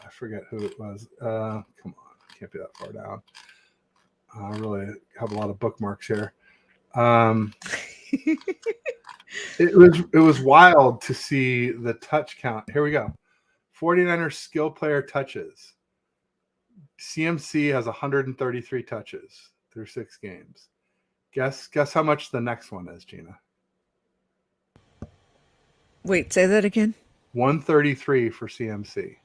forget who it was. Come on, I can't be that far down. I really have a lot of bookmarks here. It was wild to see the touch count. Here we go. 49ers skill player touches. CMC has 133 touches through 6 games. Guess how much the next one is, Gina. Wait, say that again. 133 for CMC.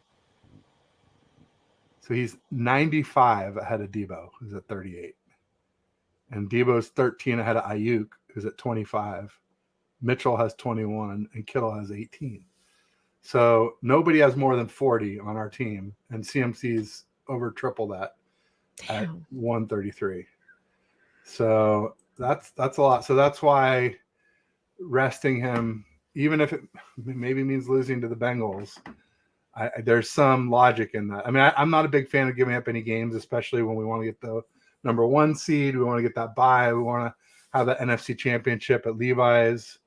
So he's 95 ahead of Debo, who's at 38. And Debo's 13 ahead of Ayuk, who's at 25. Mitchell has 21, and Kittle has 18. So nobody has more than 40 on our team, and CMC's over triple that at 133. So that's a lot. So that's why resting him, even if it maybe means losing to the Bengals, there's some logic in that. I mean, I'm not a big fan of giving up any games, especially when we want to get the number 1 seed. We want to get that bye. We want to have the NFC Championship at Levi's.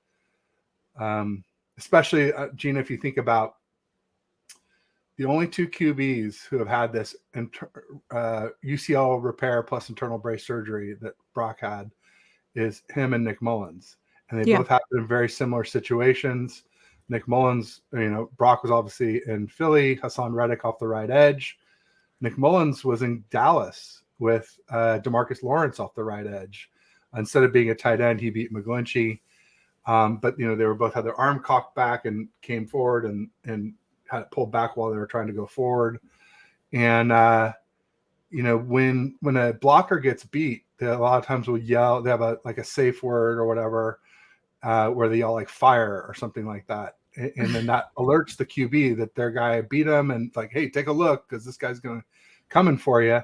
Especially, Gina, if you think about the only two QBs who have had this UCL repair plus internal brace surgery that Brock had is him and Nick Mullins. And they Yeah. both happened in very similar situations. Nick Mullins, Brock was obviously in Philly, Hassan Reddick off the right edge. Nick Mullins was in Dallas with DeMarcus Lawrence off the right edge. Instead of being a tight end, he beat McGlinchey. But they were both had their arm cocked back and came forward and had it pulled back while they were trying to go forward. And when a blocker gets beat, they a lot of times will yell. They have a safe word or whatever, where they yell like fire or something like that, and then that alerts the QB that their guy beat him and like, hey, take a look because this guy's coming for you.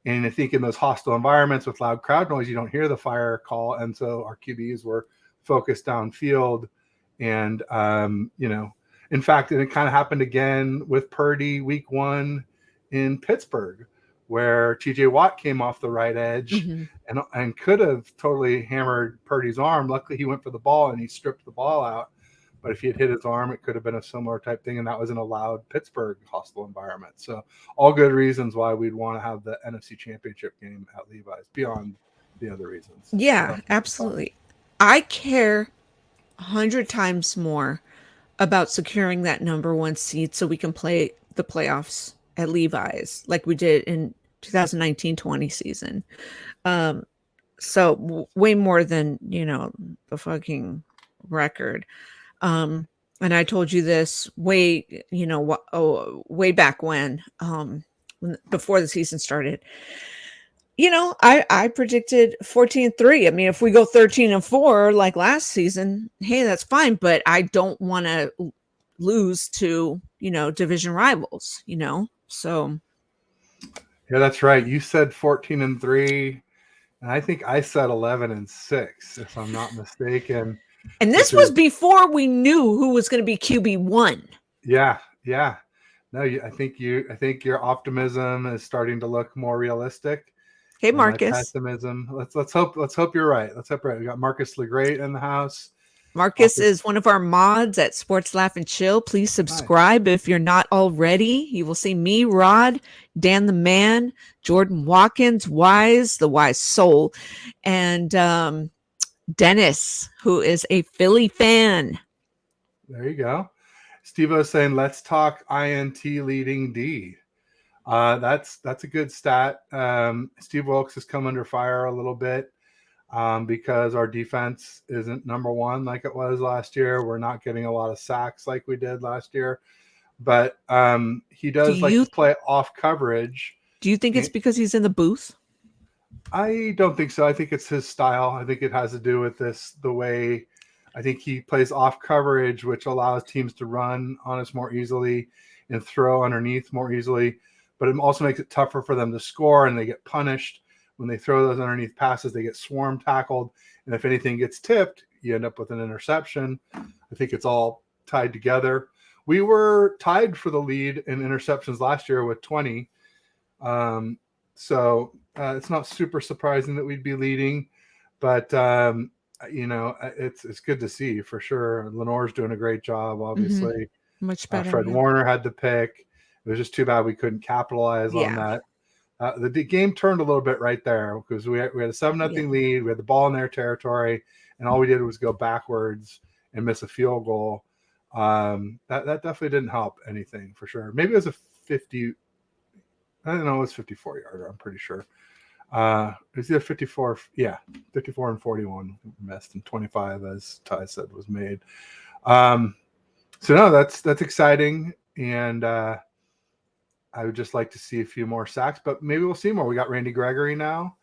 And I think in those hostile environments with loud crowd noise, you don't hear the fire call, and so our QBs were focused downfield. And in fact, it kind of happened again with Purdy week 1 in Pittsburgh, where TJ Watt came off the right edge and could have totally hammered Purdy's arm. Luckily, he went for the ball and he stripped the ball out. But if he had hit his arm, it could have been a similar type thing, and that was in a loud Pittsburgh hostile environment. So all good reasons why we'd want to have the NFC Championship game at Levi's beyond the other reasons. Yeah, absolutely. I care 100 times more about securing that number 1 seed so we can play the playoffs at Levi's like we did in 2019-20 season. So way more than, the fucking record. And I told you this way back when before the season started. I predicted 14-3. I mean, if we go 13-4 like last season, hey, that's fine. But I don't want to lose to, division rivals, So. Yeah, that's right. You said 14-3, and I think I said 11-6, if I'm not mistaken. And this was before we knew who was going to be QB1. Yeah. No, I think your optimism is starting to look more realistic. Hey, Marcus. Pessimism. Let's hope you're right. Let's hope right. We got Marcus LeGreat in the house. Marcus is one of our mods at Sports Laugh and Chill. Please subscribe if you're not already. You will see me, Rod, Dan the Man, Jordan Watkins, Wise, the Wise Soul, and Dennis, who is a Philly fan. There you go. Steve-O saying, let's talk INT leading D. That's a good stat. Steve Wilkes has come under fire a little bit because our defense isn't number 1 like it was last year. We're not getting a lot of sacks like we did last year. But he does like to play off coverage. Do you think it's because he's in the booth? I don't think so. I think it's his style. I think it has to do with the way I think he plays off coverage, which allows teams to run on us more easily and throw underneath more easily. But it also makes it tougher for them to score, and they get punished when they throw those underneath passes. They get swarm tackled, and if anything gets tipped, you end up with an interception. I think it's all tied together. We were tied for the lead in interceptions last year with 20. So it's not super surprising that we'd be leading, but it's good to see for sure. Lenore's doing a great job, obviously. Much better. Fred Warner had the pick. It was just too bad we couldn't capitalize on that. The game turned a little bit right there because we had a 7-0 lead. We had the ball in their territory, and all we did was go backwards and miss a field goal. That definitely didn't help anything for sure. Maybe it was a 50. I don't know. It was 54-yarder. I'm pretty sure. It was either 54. Yeah, 54 and 41 missed, and 25, as Ty said, was made. So no, that's exciting, and I would just like to see a few more sacks, but maybe we'll see more. We got Randy Gregory now.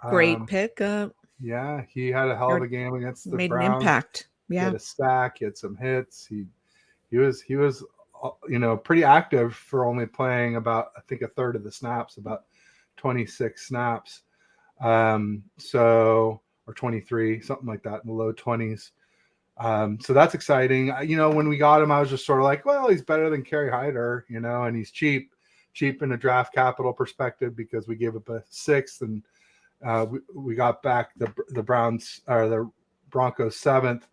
Great pickup. Yeah, he had a hell of a game against the Browns. Made an impact. Yeah, he had a sack. He had some hits. He was pretty active for only playing about, I think, a third of the snaps, about 26 snaps. Or 23, something like that, in the low 20s. So that's exciting. When we got him, I was just sort of like, well, he's better than Kerry Hyder, and he's cheap in a draft capital perspective because we gave up a 6th, and we got back the Browns or the Broncos 7th.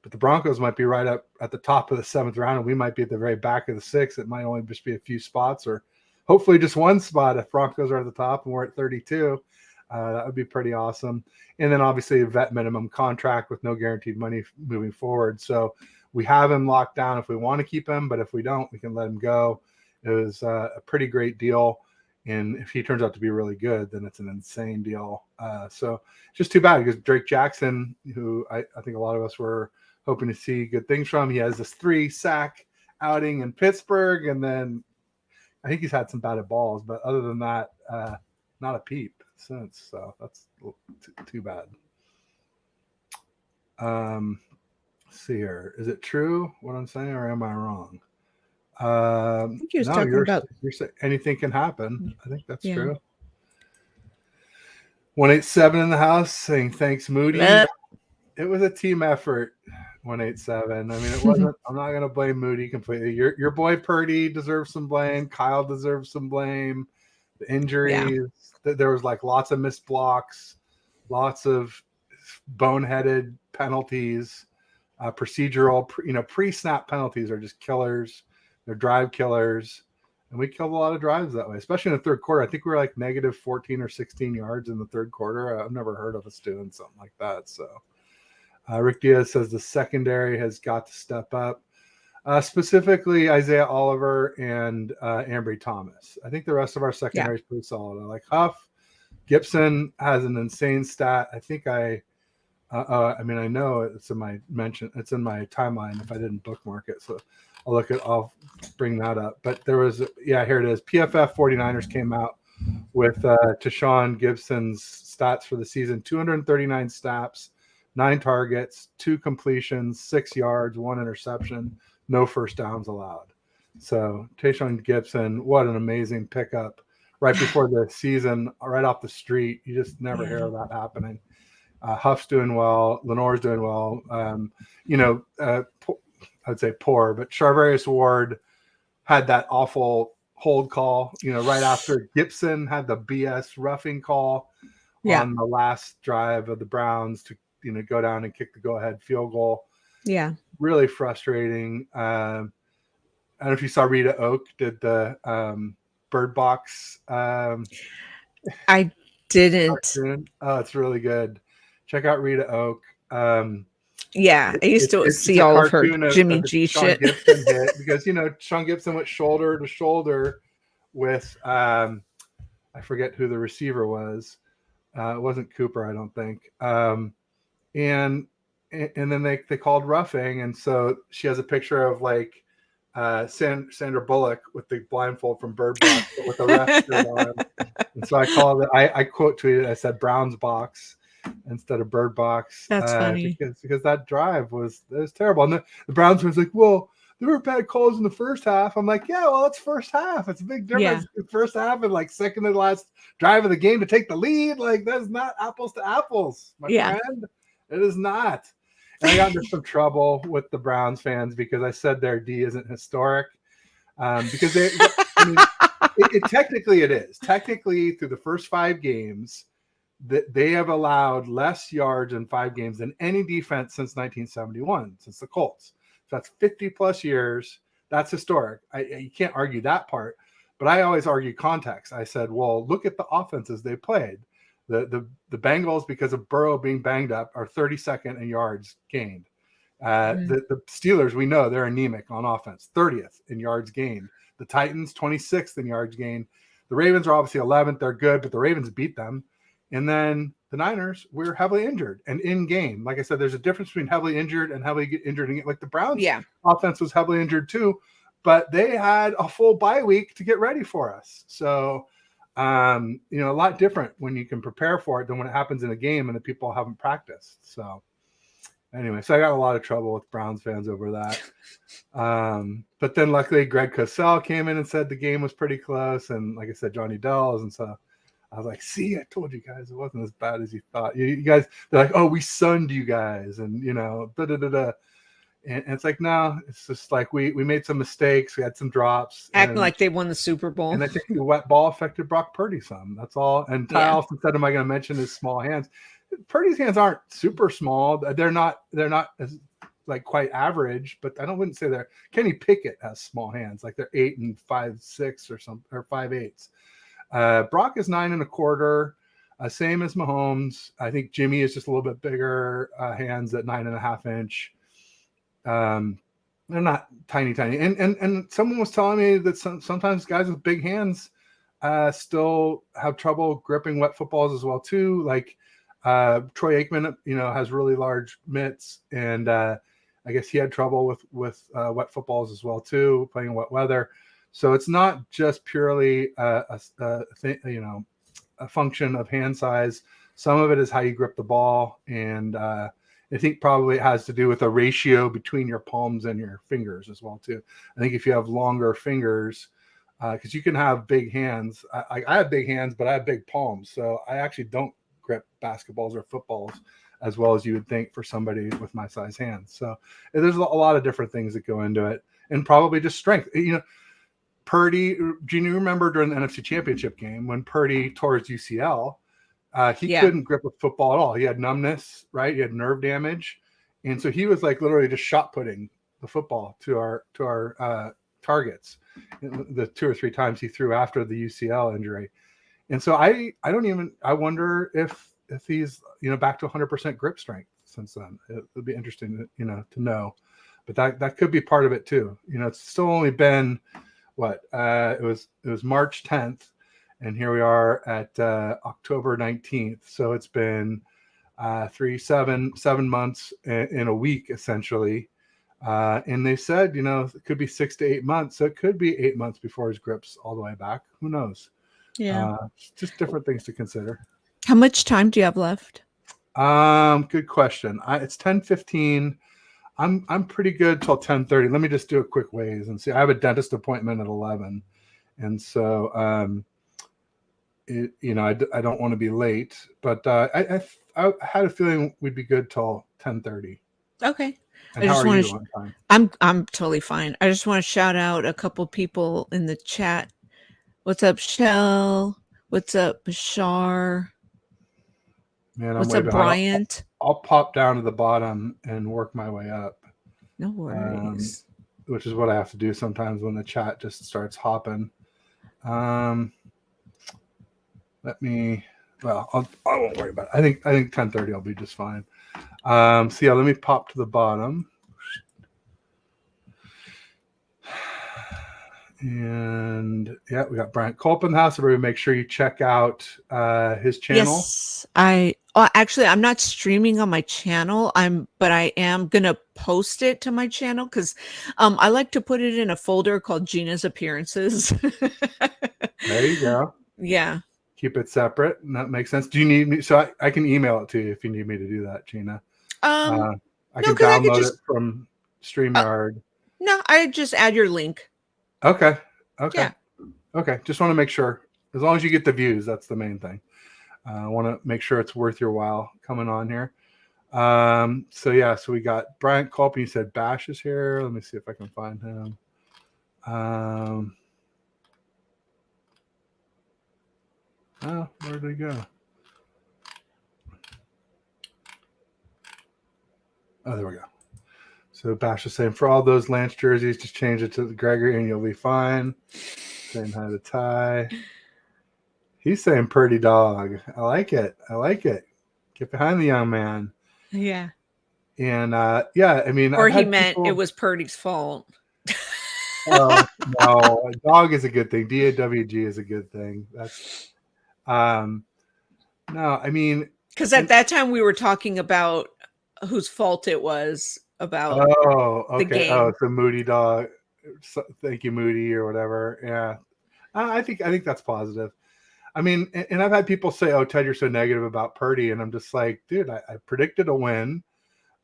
but the Broncos might be right up at the top of the 7th round, and we might be at the very back of the 6th. It might only just be a few spots, or hopefully just one spot if Broncos are at the top and we're at 32. That would be pretty awesome. And then obviously a vet minimum contract with no guaranteed money moving forward. So we have him locked down if we want to keep him, but if we don't, we can let him go. It was a pretty great deal. And if he turns out to be really good, then it's an insane deal. So just too bad because Drake Jackson, who I think a lot of us were hoping to see good things from, he has this 3-sack outing in Pittsburgh. And then I think he's had some batted balls, but other than that, not a peep since. So that's too bad. Let's see here. Is it true what I'm saying, or am I wrong? I think he was talking about you're saying anything can happen. I think that's true. 187 in the house saying thanks, Moody. It was a team effort. 187. I mean, it wasn't. I'm not going to blame Moody completely. Your boy Purdy deserves some blame. Kyle deserves some blame. The injuries. There was like lots of missed blocks, lots of boneheaded penalties, procedural. Pre-snap penalties are just killers. They're drive killers, and we killed a lot of drives that way, especially in the third quarter. I think we were like negative 14 or 16 yards in the third quarter. I've never heard of us doing something like that. So Rick Diaz says the secondary has got to step up, specifically Isaiah Oliver and Ambry Thomas. I think the rest of our secondary is pretty solid. I like Huff. Gibson has an insane stat. I think I know it's in my mention. It's in my timeline if I didn't bookmark it. So I'll bring that up. But there was, here it is. PFF 49ers came out with Tashawn Gibson's stats for the season: 239 snaps, 9 targets, 2 completions, 6 yards, 1 interception, no first downs allowed. So Tashawn Gibson, what an amazing pickup right before the season, right off the street. You just never hear of that happening. Huff's doing well. Lenore's doing well. I'd say poor, but Charvarius Ward had that awful hold call, right after Gibson had the BS roughing call on the last drive of the Browns to, go down and kick the go-ahead field goal. Yeah. Really frustrating. I don't know if you saw Rita Oak did the Bird Box. I didn't. Cartoon. Oh, it's really good. Check out Rita Oak. I used to see all of her Jimmy G shit. Gibson hit because Sean Gibson went shoulder to shoulder with I forget who the receiver was. It wasn't Cooper, I don't think. And then they called roughing, and so she has a picture of like Sandra Bullock with the blindfold from Bird Box with the ref shirt on. And so I quote tweeted, I said Browns box instead of Bird Box. That's funny because that drive was terrible. And the Browns was like, well, there were bad calls in the first half. I'm like, it's first half. It's a big difference. Yeah. First half and like second to last drive of the game to take the lead. Like that's not apples to apples, my friend. It is not. And I got into some trouble with the Browns fans because I said their D isn't historic. Because technically it is. Technically, through the first 5 games, that they have allowed less yards in 5 games than any defense since 1971, since the Colts. So that's 50 plus years. That's historic. You can't argue that part. But I always argue context. I said, well, look at the offenses they played. The Bengals, because of Burrow being banged up, are 32nd in yards gained. The Steelers, we know they're anemic on offense, 30th in yards gained. The Titans, 26th in yards gained. The Ravens are obviously 11th. They're good, but the Ravens beat them. And then the Niners, we're heavily injured and in game. Like I said, there's a difference between heavily injured and heavily injured. Like the Browns offense was heavily injured too, but they had a full bye week to get ready for us. So, a lot different when you can prepare for it than when it happens in a game and the people haven't practiced. So anyway, I got a lot of trouble with Browns fans over that. But then luckily Greg Cosell came in and said the game was pretty close. And like I said, Johnny Dells. And so I was like, see, I told you guys it wasn't as bad as you thought. You guys, they're like, oh, we sunned you guys. And, da-da-da-da. And it's like, no, it's just like we made some mistakes. We had some drops. Acting like they won the Super Bowl. And I think the wet ball affected Brock Purdy some. That's all. And Ty also said, am I going to mention his small hands? Purdy's hands aren't super small. They're not as like quite average, but I wouldn't say they're. Kenny Pickett has small hands, like they're 8 and 5/6 or something, or 5/8. Brock is 9 1/4, same as Mahomes. I think Jimmy is just a little bit bigger hands at 9.5 inch. They're not tiny, and someone was telling me that sometimes guys with big hands still have trouble gripping wet footballs as well too. Like Troy Aikman, has really large mitts, and I guess he had trouble with wet footballs as well too, playing in wet weather. So it's not just purely a function of hand size. Some of it is how you grip the ball, and I think probably it has to do with a ratio between your palms and your fingers as well too. I think if you have longer fingers, because you can have big hands. I have big hands, but I have big palms, so I actually don't grip basketballs or footballs as well as you would think for somebody with my size hands. So there's a lot of different things that go into it, and probably just strength. Purdy, do you remember during the NFC Championship game when Purdy tore his UCL? He couldn't grip a football at all. He had numbness, right? He had nerve damage, and so he was like literally just shot putting the football to our targets the 2 or 3 times he threw after the UCL injury. And so I wonder if he's back to 100% grip strength since then. It would be interesting to know, but that could be part of it too. It's still only been what it was March 10th. And here we are at October 19th. So it's been 7 months in a week, essentially. And they said, it could be 6 to 8 months. So it could be 8 months before his grip's all the way back. Who knows? Yeah. Just different things to consider. How much time do you have left? Good question. It's 10:15. I'm pretty good till 10:30. Let me just do a quick ways and see. I have a dentist appointment at 11. And so, I don't want to be late, but I had a feeling we'd be good till 10:30. Okay. And how are you on time? I'm totally fine. I just want to shout out a couple people in the chat. What's up, Shell? What's up, Bashar? Man, what's up, Bryant? I'll pop down to the bottom and work my way up. No worries. Which is what I have to do sometimes when the chat just starts hopping. I won't worry about it. I think 10:30 I'll be just fine. So yeah, let me pop to the bottom. And yeah, we got Bryant Culp in the house. Everybody make sure you check out his channel. Yes, actually I'm not streaming on my channel. But I am gonna post it to my channel because I like to put it in a folder called Gina's Appearances. There you go. Yeah. Keep it separate. And that makes sense. Do you need me? So I can email it to you if you need me to do that, Gina. I can download it from StreamYard. No, I just add your link. Okay. Yeah. Okay. Just want to make sure. As long as you get the views, that's the main thing. I want to make sure it's worth your while coming on here. So we got Bryant Culp. You said Bash is here. Let me see if I can find him. Where did he go? Oh, there we go. So Bash is saying, for all those Lance jerseys, just change it to the Gregory and you'll be fine. Saying hi to Ty. He's saying Purdy dog. I like it. Get behind the young man. Yeah. And I mean, or he meant it was Purdy's fault. No, a dog is a good thing. DAWG is a good thing. That's no, I mean, because at that time we were talking about whose fault it was about the game. Oh, it's a Moody dog. Thank you, Moody, or whatever. Yeah, I think that's positive. I mean, and I've had people say, "Oh, Ted, you're so negative about Purdy," and I'm just like, dude, I predicted a win.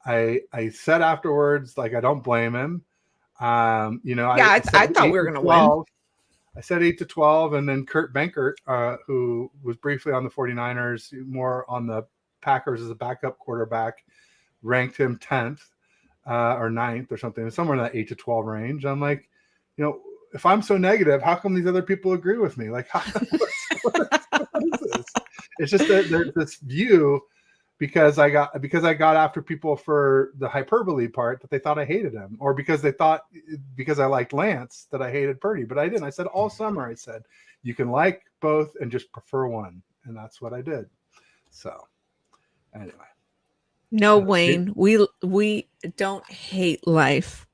I said afterwards, like, I don't blame him. I thought we were going to win. I said 8-12, and then Kurt Benkert, who was briefly on the 49ers, more on the Packers as a backup quarterback, ranked him 10th or 9th or something, somewhere in that 8-12 range. I'm like, if I'm so negative, how come these other people agree with me? Like, what is this? It's just that there's this view because I got after people for the hyperbole part that they thought I hated him, or because they thought because I liked Lance that I hated Purdy, but I didn't. I said all summer, I said you can like both and just prefer one, and that's what I did. So anyway. No, Wayne, we don't hate life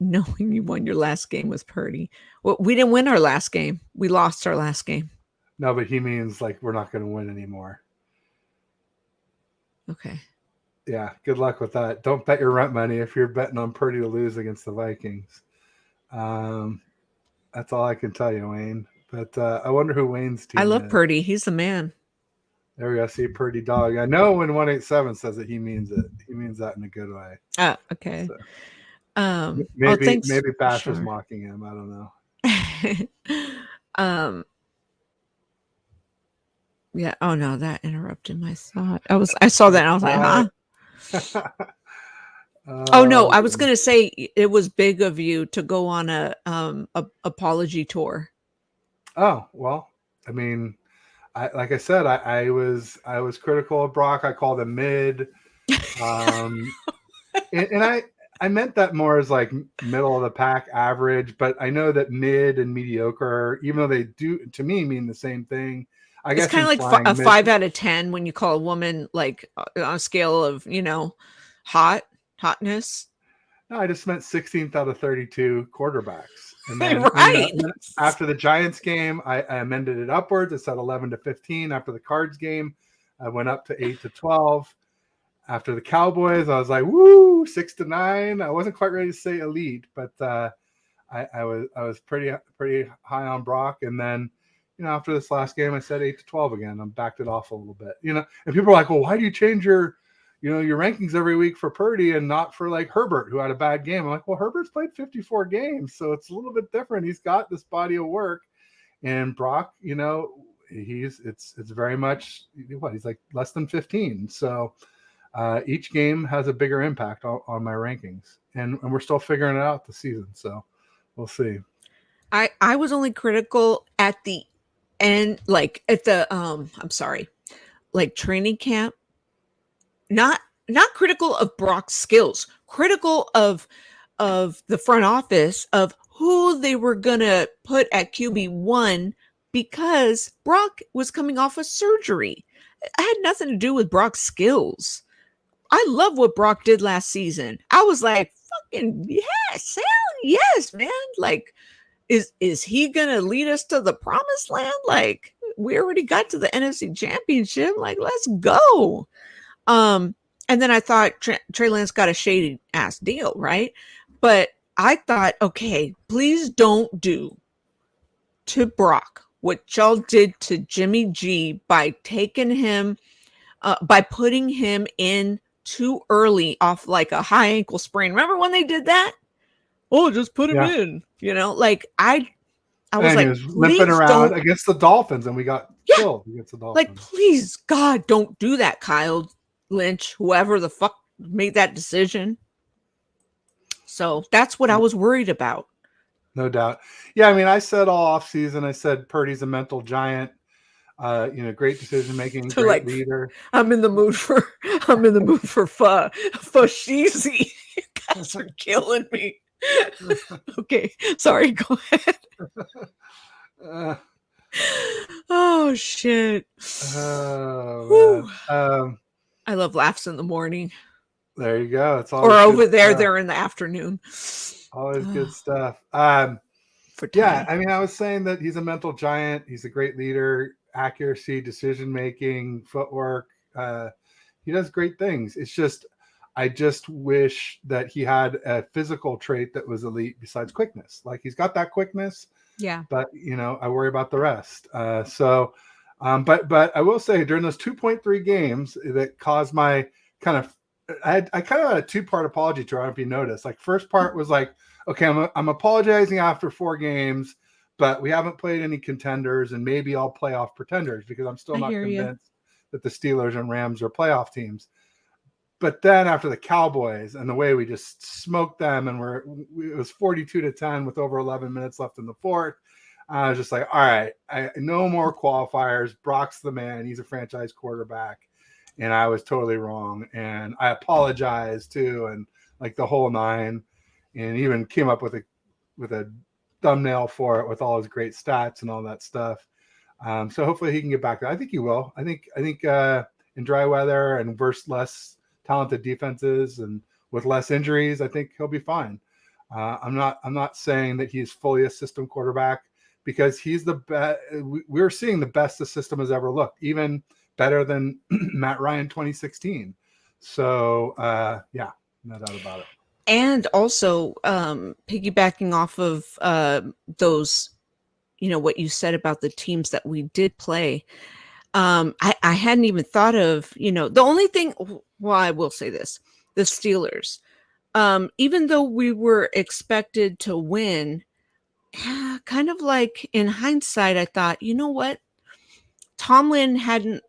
knowing you won your last game with Purdy. Well, we didn't win our last game. We lost our last game. No, but he means like we're not going to win anymore. Okay. Yeah, good luck with that. Don't bet your rent money if you're betting on Purdy to lose against the Vikings. That's all I can tell you, Wayne. But I wonder who Wayne's team is. I love Purdy. He's the man. There we go. See, Purdy dog. I know when 187 says it, he means it. He means that in a good way. Oh, okay. So, maybe Bash was sure. mocking him. I don't know. Yeah. Oh no, that interrupted my thought. I saw that and I was like, huh? Oh no, I was gonna say it was big of you to go on a apology tour. Oh well, I mean, like I said, I was critical of Brock. I called him mid, and I meant that more as like middle of the pack average. But I know that mid and mediocre, even though they do to me mean the same thing. I guess it's kind of like a 5 out of 10 when you call a woman like on a scale of hotness. No, I just meant 16th out of 32 quarterbacks. And then, right. After the Giants game, I amended it upwards. I said 11 to 15. After the Cards game, I went up to 8 to 12. After the Cowboys, I was like, woo, 6 to 9. I wasn't quite ready to say elite, but I was pretty high on Brock. And then, after this last game, I said 8 to 12 again. I backed it off a little bit, and people are like, well, why do you change your rankings every week for Purdy and not for like Herbert, who had a bad game? I'm like, well, Herbert's played 54 games, so it's a little bit different. He's got this body of work, and Brock, it's very much he's like less than 15. So each game has a bigger impact on my rankings, and we're still figuring it out this season. So we'll see. I was only critical at the end, like at the I'm sorry, like training camp. Not critical of Brock's skills, critical of the front office of who they were gonna put at QB1 because Brock was coming off of surgery. It had nothing to do with Brock's skills. I love what Brock did last season. I was like, fucking yes, hell yes, man. Like, is he gonna lead us to the promised land? Like, we already got to the NFC Championship. Like, let's go. And then I thought Trey Lance got a shady ass deal, right? But I thought, okay, please don't do to Brock what y'all did to Jimmy G by taking him, by putting him in too early off like a high ankle sprain. Remember when they did that? Oh, just put him in. Like I was like, he was limping around against the Dolphins, and we got killed against the Dolphins. Like, please, God, don't do that, Kyle Lynch, whoever the fuck made that decision. So that's what I was worried about. No doubt. Yeah, I mean, I said all off season, I said Purdy's a mental giant. Great decision making, great leader. I'm in the mood for fashizi. You guys are killing me. Okay, sorry, go ahead. Oh shit. I love laughs in the morning. There you go. It's all or over there stuff. They're in the afternoon. Always good stuff. I mean, I was saying that he's a mental giant. He's a great leader, accuracy, decision making, footwork. He does great things. It's just I just wish that he had a physical trait that was elite besides quickness. Like, he's got that quickness. Yeah. But, I worry about the rest. But I will say during those 2.3 games that caused my kind of, I kind of had a two-part apology tour. I don't know if you noticed. Like, first part was like, okay, I'm apologizing after 4 games, but we haven't played any contenders, and maybe I'll playoff pretenders because I'm still not convinced that the Steelers and Rams are playoff teams. But then after the Cowboys and the way we just smoked them, and it was 42-10 with over 11 minutes left in the fourth, I was just like, all right, no more qualifiers. Brock's the man. He's a franchise quarterback. and I was totally wrong, and I apologized too, and like the whole nine, and even came up with a thumbnail for it with all his great stats and all that stuff. So hopefully he can get back there. I think he will. I think in dry weather and versus less talented defenses and with less injuries, I think he'll be fine. I'm not saying that he's fully a system quarterback, because he's the best. We're seeing the best the system has ever looked, even better than Matt Ryan 2016. So yeah, no doubt about it. And also piggybacking off of those, what you said about the teams that we did play. I hadn't even thought of, the only thing, well, I will say this, the Steelers, even though we were expected to win, kind of like in hindsight, I thought, you know what? Tomlin hadn't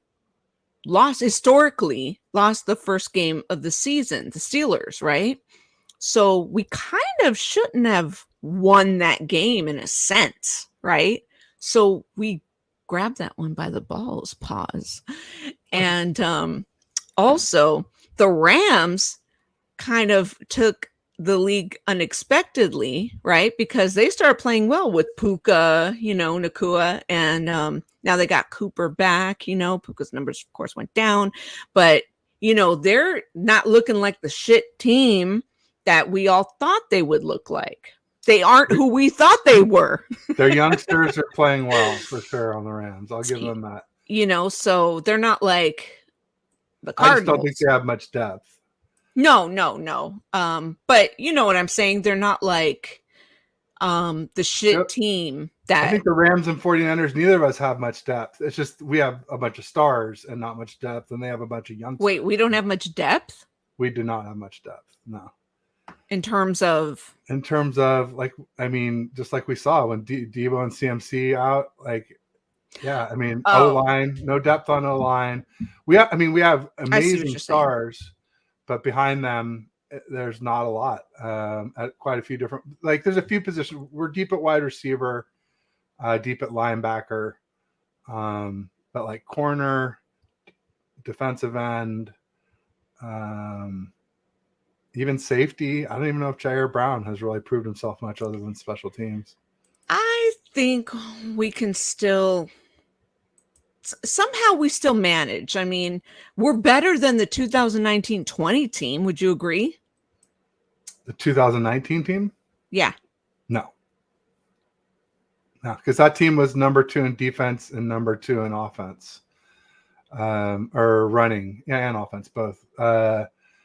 historically lost the first game of the season, the Steelers, right? So we kind of shouldn't have won that game in a sense, right? So we grabbed that one by the balls, pause. And also the Rams kind of took the league unexpectedly, right? Because they started playing well with Puka, Nakua, and now they got Cooper back. Puka's numbers, of course, went down, but they're not looking like the shit team that we all thought they would look like. They aren't who we thought they were. Their youngsters are playing well for sure on the Rams. I'll give them that. So they're not like the Cardinals. I just don't think they have much depth. No. But you know what I'm saying? They're not like the shit team that I think the Rams and 49ers, neither of us have much depth. It's just we have a bunch of stars and not much depth, and they have a bunch of youngsters. Wait, we don't have much depth? We do not have much depth. No. In terms of like, I mean, just like we saw when Debo and CMC out, like, yeah, I mean, O-line, no depth on O-line. We have amazing stars, but behind them, there's not a lot. At quite a few different, like, there's a few positions. We're deep at wide receiver, deep at linebacker, but like corner, defensive end, even safety. I don't even know if Jair Brown has really proved himself much other than special teams. I think we can still somehow we still manage. I mean, we're better than the 2019-20 team. Would you agree? The 2019 team? Yeah. No, because that team was number 2 in defense and number 2 in offense, or running, and offense, both.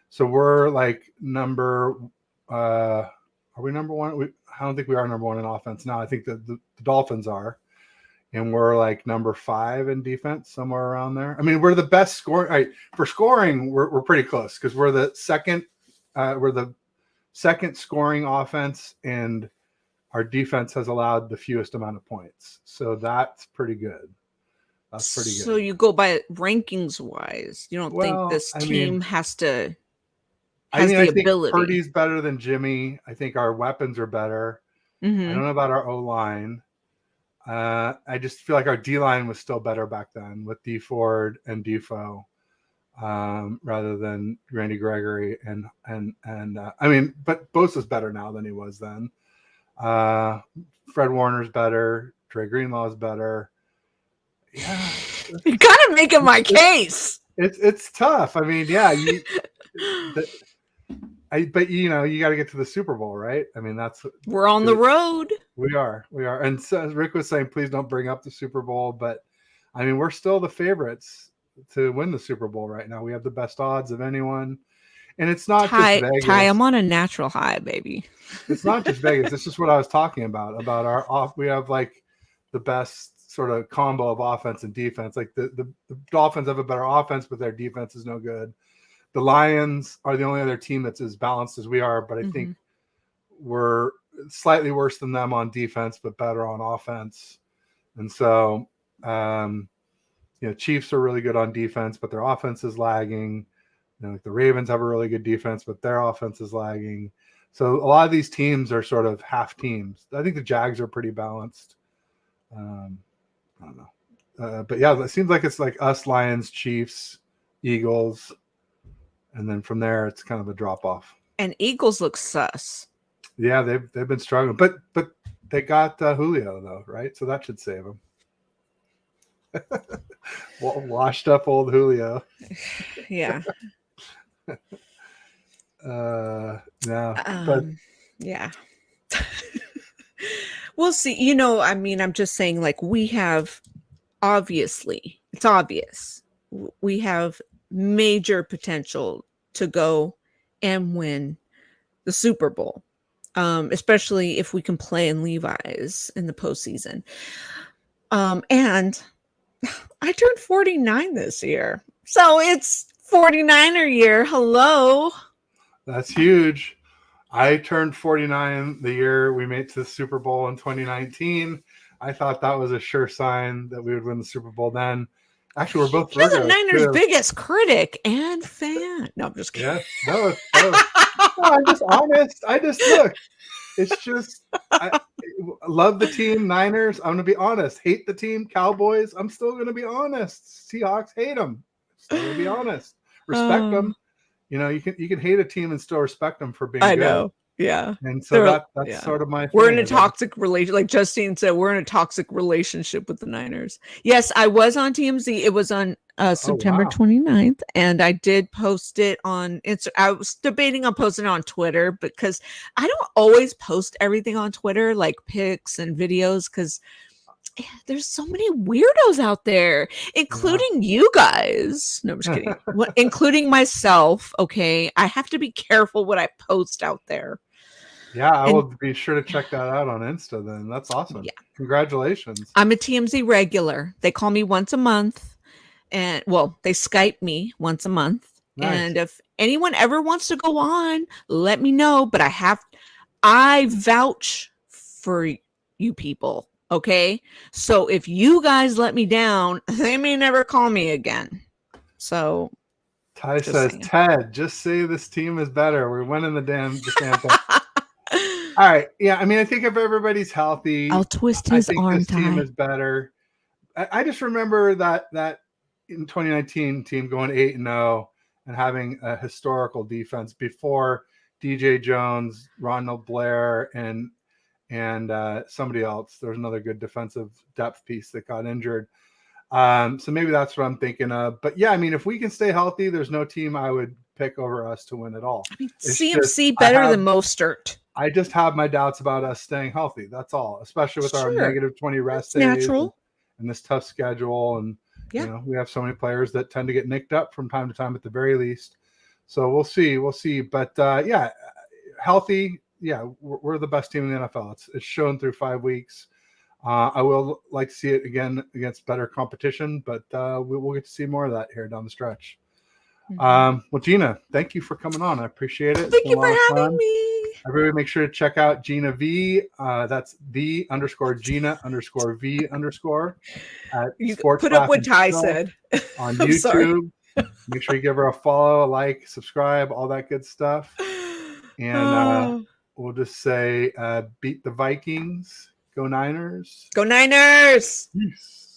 So we're like are we number 1? I don't think we are number 1 in offense now. I think that the Dolphins are, and we're like number 5 in defense, somewhere around there. I mean, we're the best scoring. Right, for scoring, we're pretty close because we're the second. We're the second scoring offense, and our defense has allowed the fewest amount of points. So that's pretty good. That's pretty good. So you go by rankings wise. You don't think this team has to. I think Purdy's better than Jimmy. I think our weapons are better. Mm-hmm. I don't know about our O-line. I just feel like our D-line was still better back then with D Ford and Defoe, rather than Randy Gregory and I mean, but Bosa's better now than he was then. Fred Warner's better. Dre Greenlaw's better. Yeah, you're kind of making my case. It's tough. I mean, yeah, but you got to get to the Super Bowl, right? I mean, we're on the road. We are. And so Rick was saying, please don't bring up the Super Bowl, but I mean, we're still the favorites to win the Super Bowl right now. We have the best odds of anyone, and it's not just Vegas. Ty, I'm on a natural high, baby. It's not just Vegas. It's just what I was talking about our off. We have like the best sort of combo of offense and defense. Like the Dolphins have a better offense, but their defense is no good. The Lions are the only other team that's as balanced as we are, but I think we're slightly worse than them on defense, but better on offense. And so, Chiefs are really good on defense, but their offense is lagging. Like the Ravens have a really good defense, but their offense is lagging. So a lot of these teams are sort of half teams. I think the Jags are pretty balanced. I don't know. But yeah, it seems like it's like us, Lions, Chiefs, Eagles, and then from there it's kind of a drop off. And Eagles look sus. Yeah, they've been struggling, but they got Julio though, right? So that should save them. Washed up old Julio. Yeah. No, but yeah. We'll see. I'm just saying, like, we have it's obvious we have major potential to go and win the Super Bowl, especially if we can play in Levi's in the postseason. And I turned 49 this year, so it's 49er year. Hello. That's huge. I turned 49 the year we made to the Super Bowl in 2019. I thought that was a sure sign that we would win the Super Bowl then. Actually, we're both You're the Niners' biggest critic and fan. No, I'm just kidding. Yeah, no, I'm just honest. Look. It's just I love the team Niners. I'm gonna be honest. Hate the team Cowboys. I'm still gonna be honest. Seahawks, hate them. Still gonna be honest. Respect them. You can hate a team and still respect them for being good. I know. Yeah. And so that's sort of my thing. We're in a toxic relation, like Justine said, we're in a toxic relationship with the Niners. Yes, I was on TMZ. It was on September 29th, and I did post it on Instagram. I was debating on posting it on Twitter because I don't always post everything on Twitter, like pics and videos, because there's so many weirdos out there, including you guys. No, I'm just kidding. Including myself. Okay. I have to be careful what I post out there. Yeah, I will be sure to check that out on Insta then. That's awesome. Yeah. Congratulations. I'm a TMZ regular. They call me once a month. And they Skype me once a month. Nice. And if anyone ever wants to go on, let me know. But I vouch for you people. Okay. So if you guys let me down, they may never call me again. So Ty says, saying. Ted, just say this team is better. We're winning the damn thing. All right. Yeah. I mean, I think if everybody's healthy, I'll twist his arm. This team is better. I just remember that in 2019 team going 8-0 and having a historical defense before DJ Jones, Ronald Blair, and somebody else. There was another good defensive depth piece that got injured. So maybe that's what I'm thinking of. But yeah, I mean, if we can stay healthy, there's no team I would pick over us to win at all. I mean, CMC better than Mostert. I just have my doubts about us staying healthy. That's all, especially with our negative 20 rest days natural. And this tough schedule. And, we have so many players that tend to get nicked up from time to time at the very least. So we'll see. But healthy. Yeah, we're the best team in the NFL. It's shown through 5 weeks. I will like to see it again against better competition, but we'll get to see more of that here down the stretch. Well, Gina, thank you for coming on. I appreciate it. Thank you for having me. Everybody make sure to check out Gina V. That's the_Gina_V_ at you put up what Ty said on YouTube. Make sure you give her a follow, a like, subscribe, all that good stuff. And we'll just say beat the Vikings. Go Niners. Go Niners. Peace.